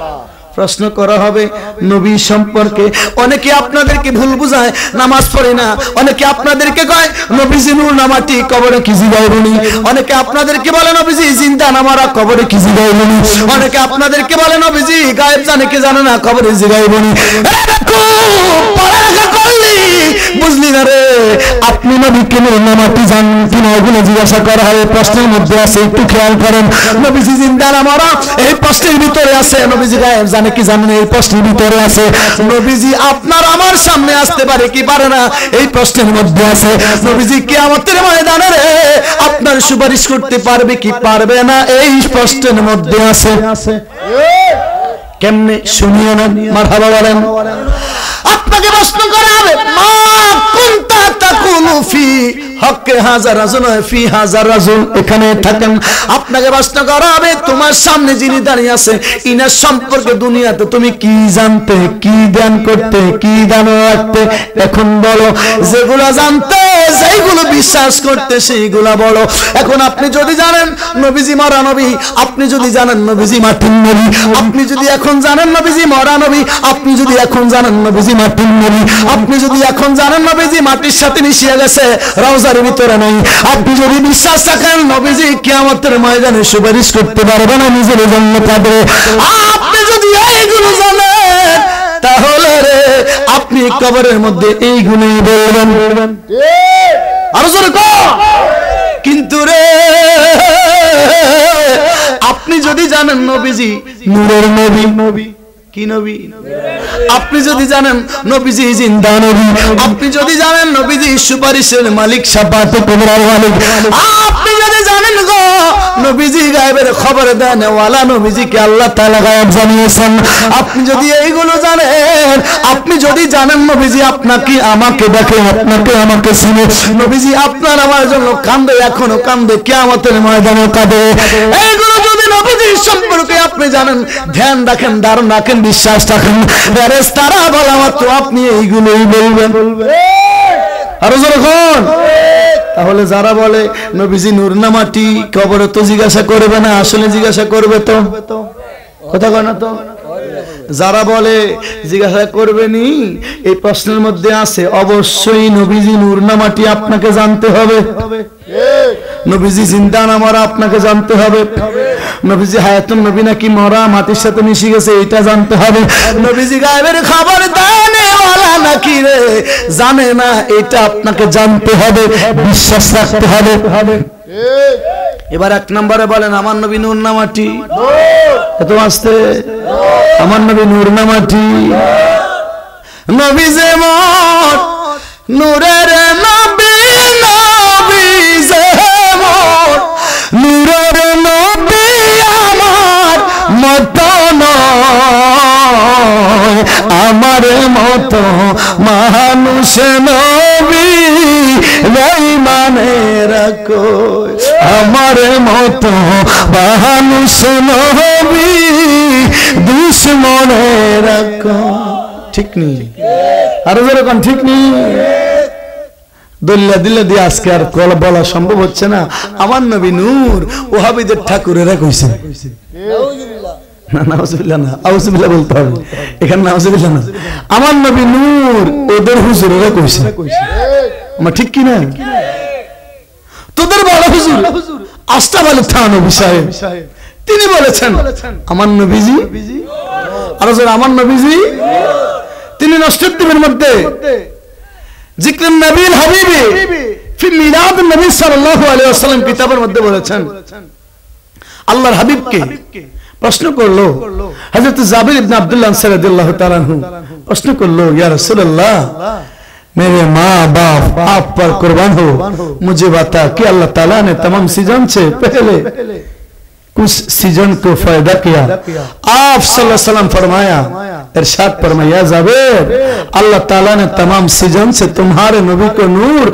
প্রশ্ন করা হবে নবী সম্পর্কে অনেকে আপনাদেরকে ভুল বুঝায় নামাজ পড়ে না অনেকে আপনাদেরকে কয় নবীজি নূর নামাটি কবরে কি জিগাইবনি অনেকে আপনাদেরকে বলে নবীজি জিন্দা নামারা কবরে কি জিগাইবনি অনেকে আপনাদেরকে বলে নবীজি গায়েব জানে কি জানে না কবরে জিগাইবনি পড়ালেখা করলি বুঝলি না রে আপনি নবীকে নূর নামাটি জানেন কিনা এগুলো জিজ্ঞাসা করা হয় প্রশ্নের মধ্যে আছে একটু খেয়াল করেন নবীজি জিন্দা নামারা এই প্রশ্নের ভিতরে আছে নবীজি গায়েব জানে কি জানেন এই প্রশ্নের ভিতরে আছে নবীজি আপনার আমার সামনে আসতে পারে কি পারে না এই প্রশ্নের মধ্যে আছে নবীজি কিয়ামতের ময়দানে রে আপনার সুপারিশ করতে পারবে কি পারবে না এই প্রশ্নের মধ্যে আছে কেমনে শুনিয়ে না মারহাবা বলেন আপনাকে প্রশ্ন করা হবে মা কুনতা তাকুলু ফি হক হাজার রাজুল ফি হাজার রাজুল এখানে থাকেন আপনাকে প্রশ্ন করা হবে তোমার সামনে যিনি দাঁড়িয়ে আছে ইনার সম্পর্কে দুনিয়াতে তুমি কি জানতে কি জ্ঞান করতে কি জানো রাখতে এখন বলো যেগুলো জানতে যেগুলো বিশ্বাস করতে সেইগুলো বলো এখন আপনি যদি জানেন নবীজি মরা নবী আপনি যদি জানেন নবীজি মাটির নবী আপনি যদি এখন জানেন নবীজি মরা নবী আপনি যদি এখন জানেন নবীজি মাটির নবী আপনি যদি এখন জানেন নবীজি মাটির সাথে মিশিয়ে গেছে রওজার ভিতরে নাই আপনি যদি বিশ্বাস রাখেন নবীজি কিয়ামতের ময়দানে সুপারিশ করতে পারবে না নিজের জন্য পাবে আপনি যদি এইগুলো জানেন তাহলে রে আপনি কবরের মধ্যে এইগুলোই বলবেন আর জোরে কও কিন্তু রে আপনি যদি জানেন নবীজি নূরের নবী কি নবী? আপনি যদি জানেন নবীজি জিন্দা নবী, আপনি যদি জানেন নবীজি সুপারিশের মালিক, শাফাতে কুবরার মালিক, আপনি যদি জানেন গো নবীজি গায়েবের খবর দেন ওয়ালা, নবীজিকে আল্লাহ তাআলা গায়েব জানিয়েছেন, আপনি যদি এইগুলো জানেন, আপনি যদি জানেন নবীজি আপনাকে আমাকে দেখে, আপনাকে আমাকে শুনে, নবীজি আপনার আমার জন্য কান্দে, এখনো কান্দে, কিয়ামতের ময়দানে কাঁদে, এইগুলো যদি নবীজি সম্পর্কে আপনি জানেন, ধ্যান রাখেন, ধারণ রাখেন, বিশ্বাস রাখেন, ফেরেশতারা বলা মাত্র আপনি এইগুলোই বলবেন। আরো যখন তাহলে যারা বলে নবীজি নূর না মাটি, কবরে তো জিজ্ঞাসা করবে না, আসলে জিজ্ঞাসা করবে তো, কথা কয় না তো? যারা বলে জিজ্ঞাসা করবেনি, এই প্রশ্নের মধ্যে আছে অবশ্যই নবীজি নূর না মাটি আপনাকে জানতে হবে, নবীজি জিন্দা না মরা আপনাকে জানতে হবে, নবীজি হায়াতুন নবী নাকি মরা মাটির সাথে মিশে গেছে এটা জানতে হবে, নবীজি গায়েবের খবর জানে ওয়ালা নাকি রে জানে না এটা আপনাকে জানতে হবে, বিশ্বাস রাখতে হবে। এবার এক নম্বরে বলেন আমার নবী নূর না মাটি, এত আসতে আমার নবী নূর না মাটি, নবী যেমন নূরের নবী, নবী যেমন নূরের নবী আমার মত নয়, আমার মত মানুষ নবী বেঈমানের কই, আমার মত মানুষ নবী দুশমনের কই, ঠিক নেই? আরো যেরকম ঠিক নেই, দলিলা দিলে দিয়ে আজকে আর বলা সম্ভব হচ্ছে না। আমার নবী নূর ওহাবীদের ঠাকুরেরা কইছে, না নাউজুবিল্লাহ না, আউযুবিল্লাহ বলতে হবে এখানে, নাউজুবিল্লাহ না, আমার নবী নূর ওদের হুজুরেরা কইছে, আমার ঠিক কি না? তোদের বড় হুজুর আস্তাব আলী থানভী সাহেব তিনি বলেছেন আমার নবীজি, আর আমার নবীজি তিনি নসরুদ্দীনের মধ্যে জিকরুন নবীল হাবিবি ফি মিলাদুন নবী সাল্লাল্লাহু আলাইহি ওয়াসাল্লাম কিতাবের মধ্যে বলেছেন, আল্লাহর হাবিবকে প্রশ্ন করলো হযরত জাবির ইবনে আব্দুল্লাহ আনসারী রাদিয়াল্লাহু তাআলা আনহু, প্রশ্ন করলো ইয়া রাসূলুল্লাহ मेरे माँ बाप आप पर कुर्बान हो, मुझे बता कि अल्लाह ताला ने तमाम सीजन से पहले कुछ सीजन को फायदा किया, आप सल्लल्लाहु अलैहि वसल्लम फरमाया, इरशाद फरमाया जावेद अल्लाह ताला ने तमाम सीजन से तुम्हारे नबी को नूर,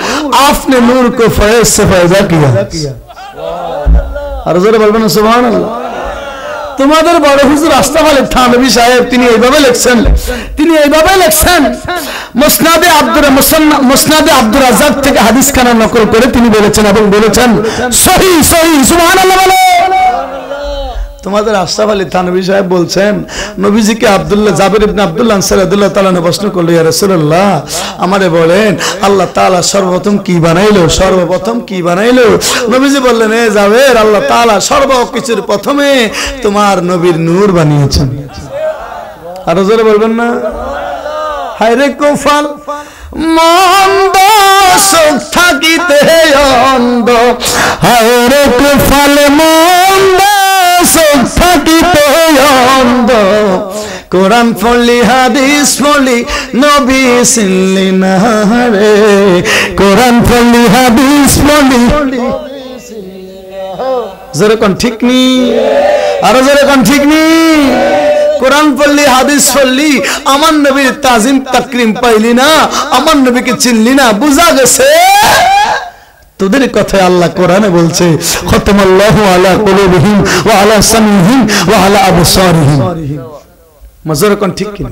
आपने नूर को फैज से फायदा किया। আর জোরে বলবেন সুবহানাল্লাহ। তোমাদের বড় হুজুর আস্তাব আলী থানভী সাহেব তিনি এইভাবে লিখছেন, মুসনাদে আব্দুর রাজ্জাক থেকে হাদিস খানা নকল করে তিনি বলেছেন এবং বলেছেন সহিহ সহিহ, সুবহানাল্লাহ বলে। তোমাদের আস্তাব আলী থানভী সাহেব বলছেন নবীজিকে জাবির ইবনে আব্দুল্লাহ আনসারী রাদিয়াল্লাহু তাআলা প্রশ্ন করলো, ইয়া রাসূলুল্লাহ আমারে বলেন আল্লাহ তাআলা সর্বপ্রথম কি বানাইলো? নবীজি বললেন এ জাবির আল্লাহ তাআলা সর্বকিছুর প্রথমে তোমার নবীর নূর বানিয়েছেন। আর জোরে বলবেন না? হায়রে কোফাল মন্দ সুখ থাকিতে অন্ধ, হায়রে কোফাল মন্দ সুখ থাকিতে অন্ধ, কোরআন পড়লি হাদিস পড়লি নবী চিনলি না রে, কোরআন পড়লি হাদিস পড়লি যেরকম ঠিক নি, আরো যেরকম ঠিক নি, কোরআন পড়লি হাদিস পড়লি আমার নবীর তাজিম তাকরিম পাইলি না, আমার নবীকে চিনলি না, বুঝা গেছে তোদের কথায় আল্লাহ কোরআনে বলছে খতমাল্লাহু আলা কুলুবিহিম ওয়া আলা সামিহিম ওয়া আলা আবসারিহিম, মজরকন ঠিক কি?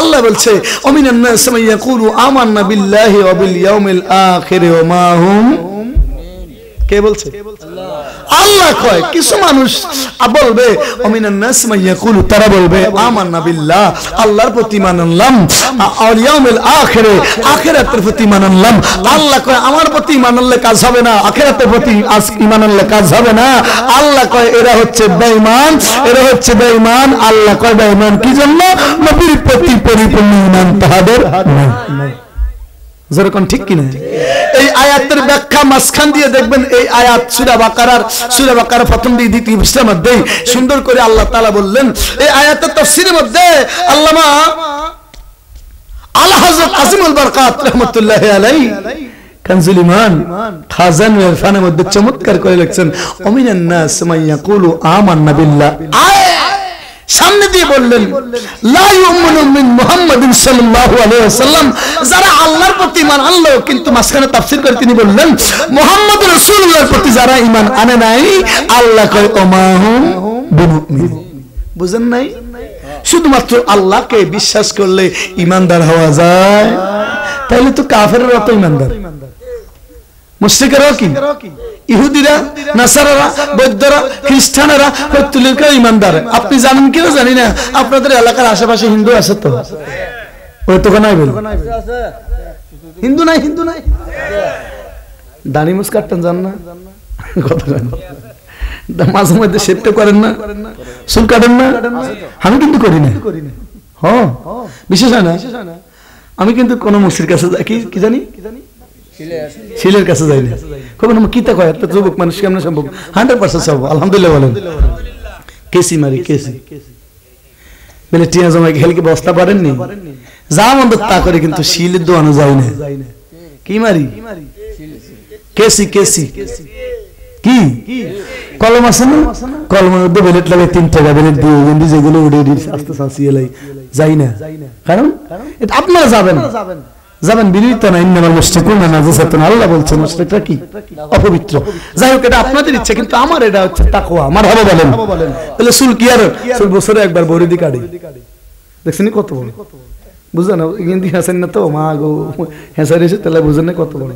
আল্লাহ বলছে ওমিনান নাস মান ইয়াকুলু আমান্না বিল্লাহি ওয়া বিল ইয়াউমিল আখির ওয়া মা হুম, কে বলছে? আল্লাহ কয় কিছু মানুষ বলবে ওমিনান নাস মান ইয়াকুলু, তারা বলবে আমান্না বিল্লাহ আল্লাহর প্রতি ঈমান আনলাম, ওয়াল ইয়াউমিল আখির আখিরাতের প্রতি ঈমান আনলাম। আল্লাহ কয় আমার প্রতি ঈমান আনলে কাজ হবে না, আখিরাতের প্রতি ঈমান আনলে কাজ হবে না। আল্লাহ কয় এরা হচ্ছে বেঈমান, আল্লাহ কয় বেঈমান কি জন্য? নবীর প্রতি পরিপূর্ণ ঈমান তাদের নাই। যেরকম ঠিক কিনা এই আয়াতের ব্যাখ্যা মাঝখান দিয়ে দেখবেন এই আয়াত সূরা বাকারার প্রথম দিয়ে দ্বিতীয় পৃষ্ঠার মধ্যে সুন্দর করে আল্লাহ তাআলা বললেন এই আয়াতের তাফসীরের মধ্যে আল্লামা আল হযরত আজিমুল বারকাত রাহমাতুল্লাহি আলাইহি কানজুল ঈমান খাজান ইরফানের মধ্যে চমৎকার করে লিখছেন ওমিনান নাস মান ইয়াকুলু আমান্না বিল্লাহ সামনে দিয়ে বললেন লা ইউমিনু মিন মুহাম্মাদিন সাল্লাল্লাহু আলাইহি ওয়াসাল্লাম যারা আল্লাহর প্রতি ঈমান আনলো কিন্তু মাঝখানে তাফসীর করে তিনি বললেন মুহাম্মদ রাসূলুল্লাহর প্রতি যারা ঈমান আনে নাই আল্লাহ কয় ওমাহুম বিমুমিন বুঝেন নাই শুধুমাত্র আল্লাহকে বিশ্বাস করলে ঈমানদার হওয়া যায় তাহলে তো কাফেররা তো ঈমানদার মুশরিকরা কি ইহুদিরা নাসারারা বৌদ্ধরা খ্রিস্টানেরা প্রত্যেকটা ঈমানদার আপনি জানেন কি না জানি না আপনাদের এলাকার আশেপাশে হিন্দু আছে তো ওই তো কোনায় বল হিন্দু নাই দাড়ি মুছ কাটতেন জান না কথা জানেন মাঝে মধ্যে শেভটা করেন না চুল কাটেন না আমি কিন্তু করি না হ্যাঁ বিশেষ হয় না আমি কিন্তু কোন মুসলির কাছে কি জানি শিলের কাছে যাই না কখনো কিতা কয় একটা যুবক মানুষ কেমন সম্ভব 100% সব আলহামদুলিল্লাহ বলেন কেসি মারি কেসি বলে টিয়া জমাই খেলে কি বস্তা পারেননি যা মন তা করে কিন্তু শিলের দোয়ানো যায় না কি মারি কেসি কি কলম আছে না কলমের মধ্যে বেলেট লাগে 3 টাকা বেলেট দিয়ে গন্ডি যেগুলো উড়ে আস্তে সাসিয়ে লাই যাই না কারণ এটা আপনারা যাবেন বিরোধিতা না ইন্নামাল মুশরিকুনা নাজাসাতুন আল্লাহ বলছেন মুশরিকরা কি অপবিত্র যাই হোক এটা আপনাদের ইচ্ছা কিন্তু আমার এটা হচ্ছে তাকওয়া মারহাবা বলেন তাহলে চুল কি আর চুল বছরে একবার বড়ি দি কাটি দেখছেন কত বড় বুঝছেন না কিন্তু হাসেন না তো মা গো হেসারে এসে তাহলে বুঝেন না কত বড়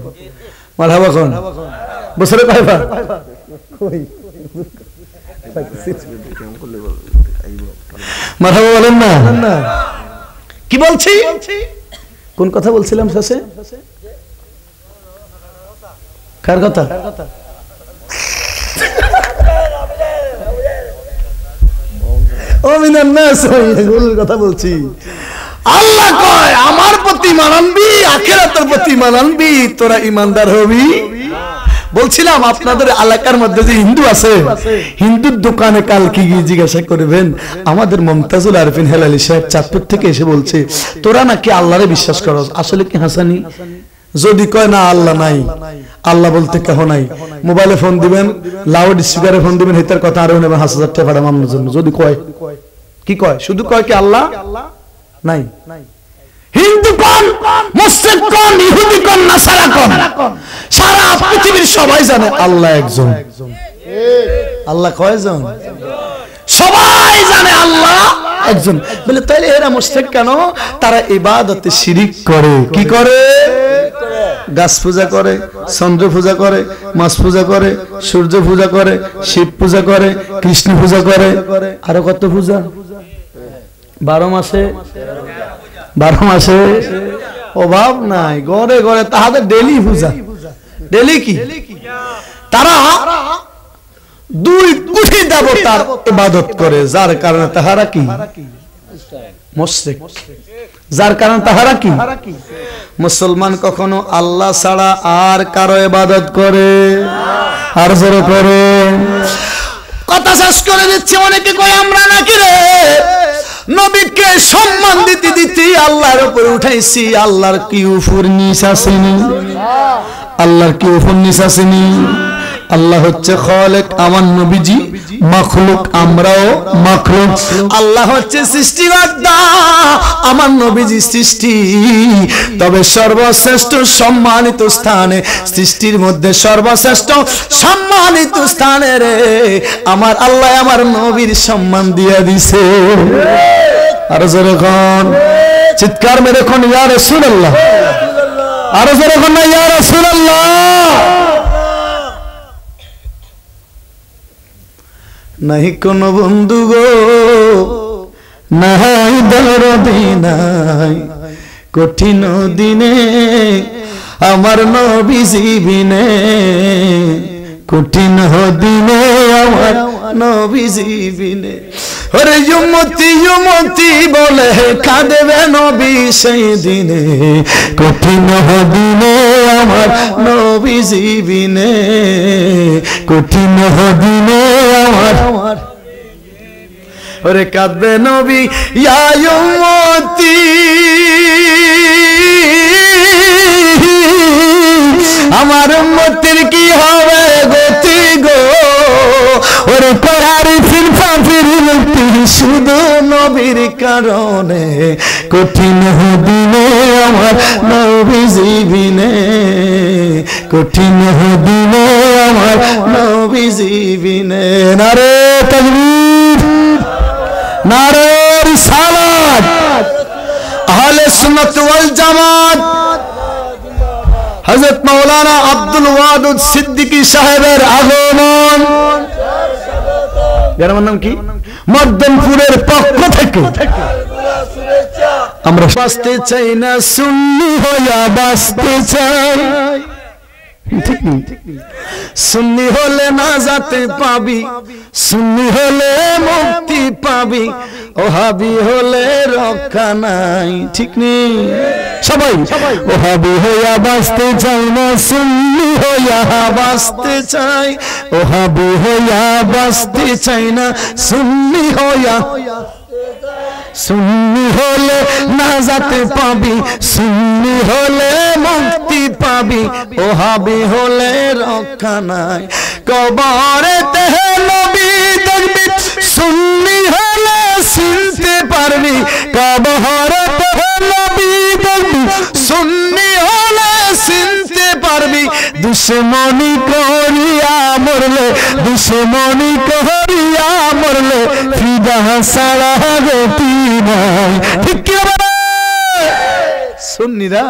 মারহাবা কোন বছরে কয়বার কই মারহাবা বলেন না কি বলছি কোন কথা বলছিলাম শেষে কার কথা ও মিনান নাস ওই কথা বলছি আল্লাহ কয় আমার প্রতি ঈমান আনবি আখিরাতের প্রতি ঈমান আনবি তোরা ঈমানদার হবি বলছিলাম আপনাদের এলাকার মধ্যে যে হিন্দু আছে হিন্দুর দোকানে কালকে গিয়ে জিজ্ঞাসা করবেন আমাদের মুমতাজুল আরফিন হেলালি সাহেব চাঁদপুর থেকে এসে বলছে তোরা নাকি আল্লাহরে বিশ্বাস করস আসলে কি হাসানি যদি কয় না আল্লাহ নাই আল্লাহ বলতে কেহ নাই মোবাইলে ফোন দিবেন লাউড স্পিকারে ফোন দিবেন হেতার কথা আরো নেবেন 1000 টাকা ভাড়া মামলার জন্য যদি কয় কি কয় শুধু কয় কি আল্লাহ নাই হিন্দু কোন মুশরিক কোন ইহুদি কোন নাসারা কোন সারা পৃথিবীর সবাই জানে আল্লাহ একজন আল্লাহ কয়জন সবাই জানে আল্লাহ একজন বলে তাইলে এরা মুশরিক কেন তারা ইবাদতে শিরিক করে কি করে গাছ পূজা করে চন্দ্র পূজা করে মাছ পূজা করে সূর্য পূজা করে শিব পূজা করে কৃষ্ণ পূজা করে আর কত পূজা 12 মাসে অভাব নাই গড়ে গড়ে তাহাদের ডেলি পূজা ডেলি কি তারা 2 কোটি দেবতার ইবাদত করে যার কারণে তাহারা কি মুশরিক যার কারণে তাহারা কি মুসলমান কখনো আল্লাহ ছাড়া আর কারো ইবাদত করে আর জোরে করে কথা শেষ করে দিচ্ছি অনেকে কয় আমরা নাকি রে নবীকে সম্মান দিতে দিতে আল্লাহর উপর উঠাইছি আল্লাহর কি উপর নিচ আসেনি আল্লাহর কি উপর নিচ আসেনি আল্লাহ হচ্ছে খালিক আমার নবীজি মাখলুক আমরাও মাখলুক আল্লাহ হচ্ছে সৃষ্টিকর্তা আমার নবীজি সৃষ্টি তবে সর্বশ্রেষ্ঠ সম্মানিত স্থানে সৃষ্টির মধ্যে সর্বশ্রেষ্ঠ সম্মানিত স্থানে রে আমার আল্লাহ আমার নবীর সম্মান দিয়ে দিছে আর জোরে কোন চিৎকার মেরে কোন ইয়া রাসূলুল্লাহ আর জোরে কোন ইয়া রাসূলুল্লাহ নাই কোন বন্ধু গো নাই দরদি নাই কঠিন দিনে আমার নবীজি বিনে কঠিন দিনে আমার নবীজি বিনে ওরে উম্মতি উম্মতি বলে কাঁদবে নবী সেই দিনে, কঠিন দিনে আমার নবীজি বিনে, কঠিন দিনে আমার ওরে কাঁদবে নবী ইয়া উম্মতি, আমার উম্মতের কি হবে গতি গো, ওরে পড়ার ফির মুক্তি শুধু নবীর কারণে, কঠিন দিনে আমার নবীজি বিনে, কঠিন দিনে আমার নবীজি বিনে। নারে তাকবীর, নারে রিসালাত, আহলে সুন্নাত ওয়াল জামাত হযরত মাওলানা আব্দুল ওয়াদুদ সিদ্দিকী সাহেবের আগমন। গ্রামের নাম কি? মদনপুরের পক্ষ থেকে আমরা বাঁচতে চাই না, সুন্নি হইয়া বাঁচতে চাই। ঠিক নেই? সুন্নি হলে নাজাতে পাবি, সুন্নি হলে মুক্তি পাবি, ওহাবি হলে রক্ষা নাই। ঠিক নেই? সবাই ওহাবি হইয়া বাঁচতে চাই না, সুন্নি হইয়া বাঁচতে চাই, ওহাবি হইয়া বাঁচতে চাই না, সুন্নি হইয়া। সুন্নি হলে নাজাতে পাবি, সুন্নি হলে মুক্তি পাবি, ওহাবি হলে রক্ষা নাই। কবরেতে নবী দেখবি, সুন্নি হলে চিনতে পারবি, কবরেতে নবী দেখবি, সুন্নি হলে চিনতে পারবি। দুশ্মনী করিয়া মরলে, দুশ্মনী করিয়া মরলে, ফিদা সারা গতি নাই। ঠিক কি বলে? সুন্নিরা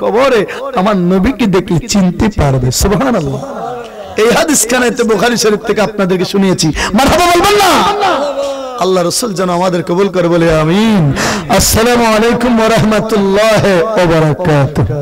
কবরে আমার নবীকে দেখলে চিনতে পারবে। সুবহানাল্লাহ। এই হাদিস খানাতে বুখারী শরীফ থেকে আপনাদেরকে শুনিয়েছি। মারহাবা বলবেন না? আল্লাহ রাসূল যেন আমাদের কবুল করে বলে আমিন। আসসালামু আলাইকুম ওয়া রাহমাতুল্লাহি ওয়া বারাকাতুহু।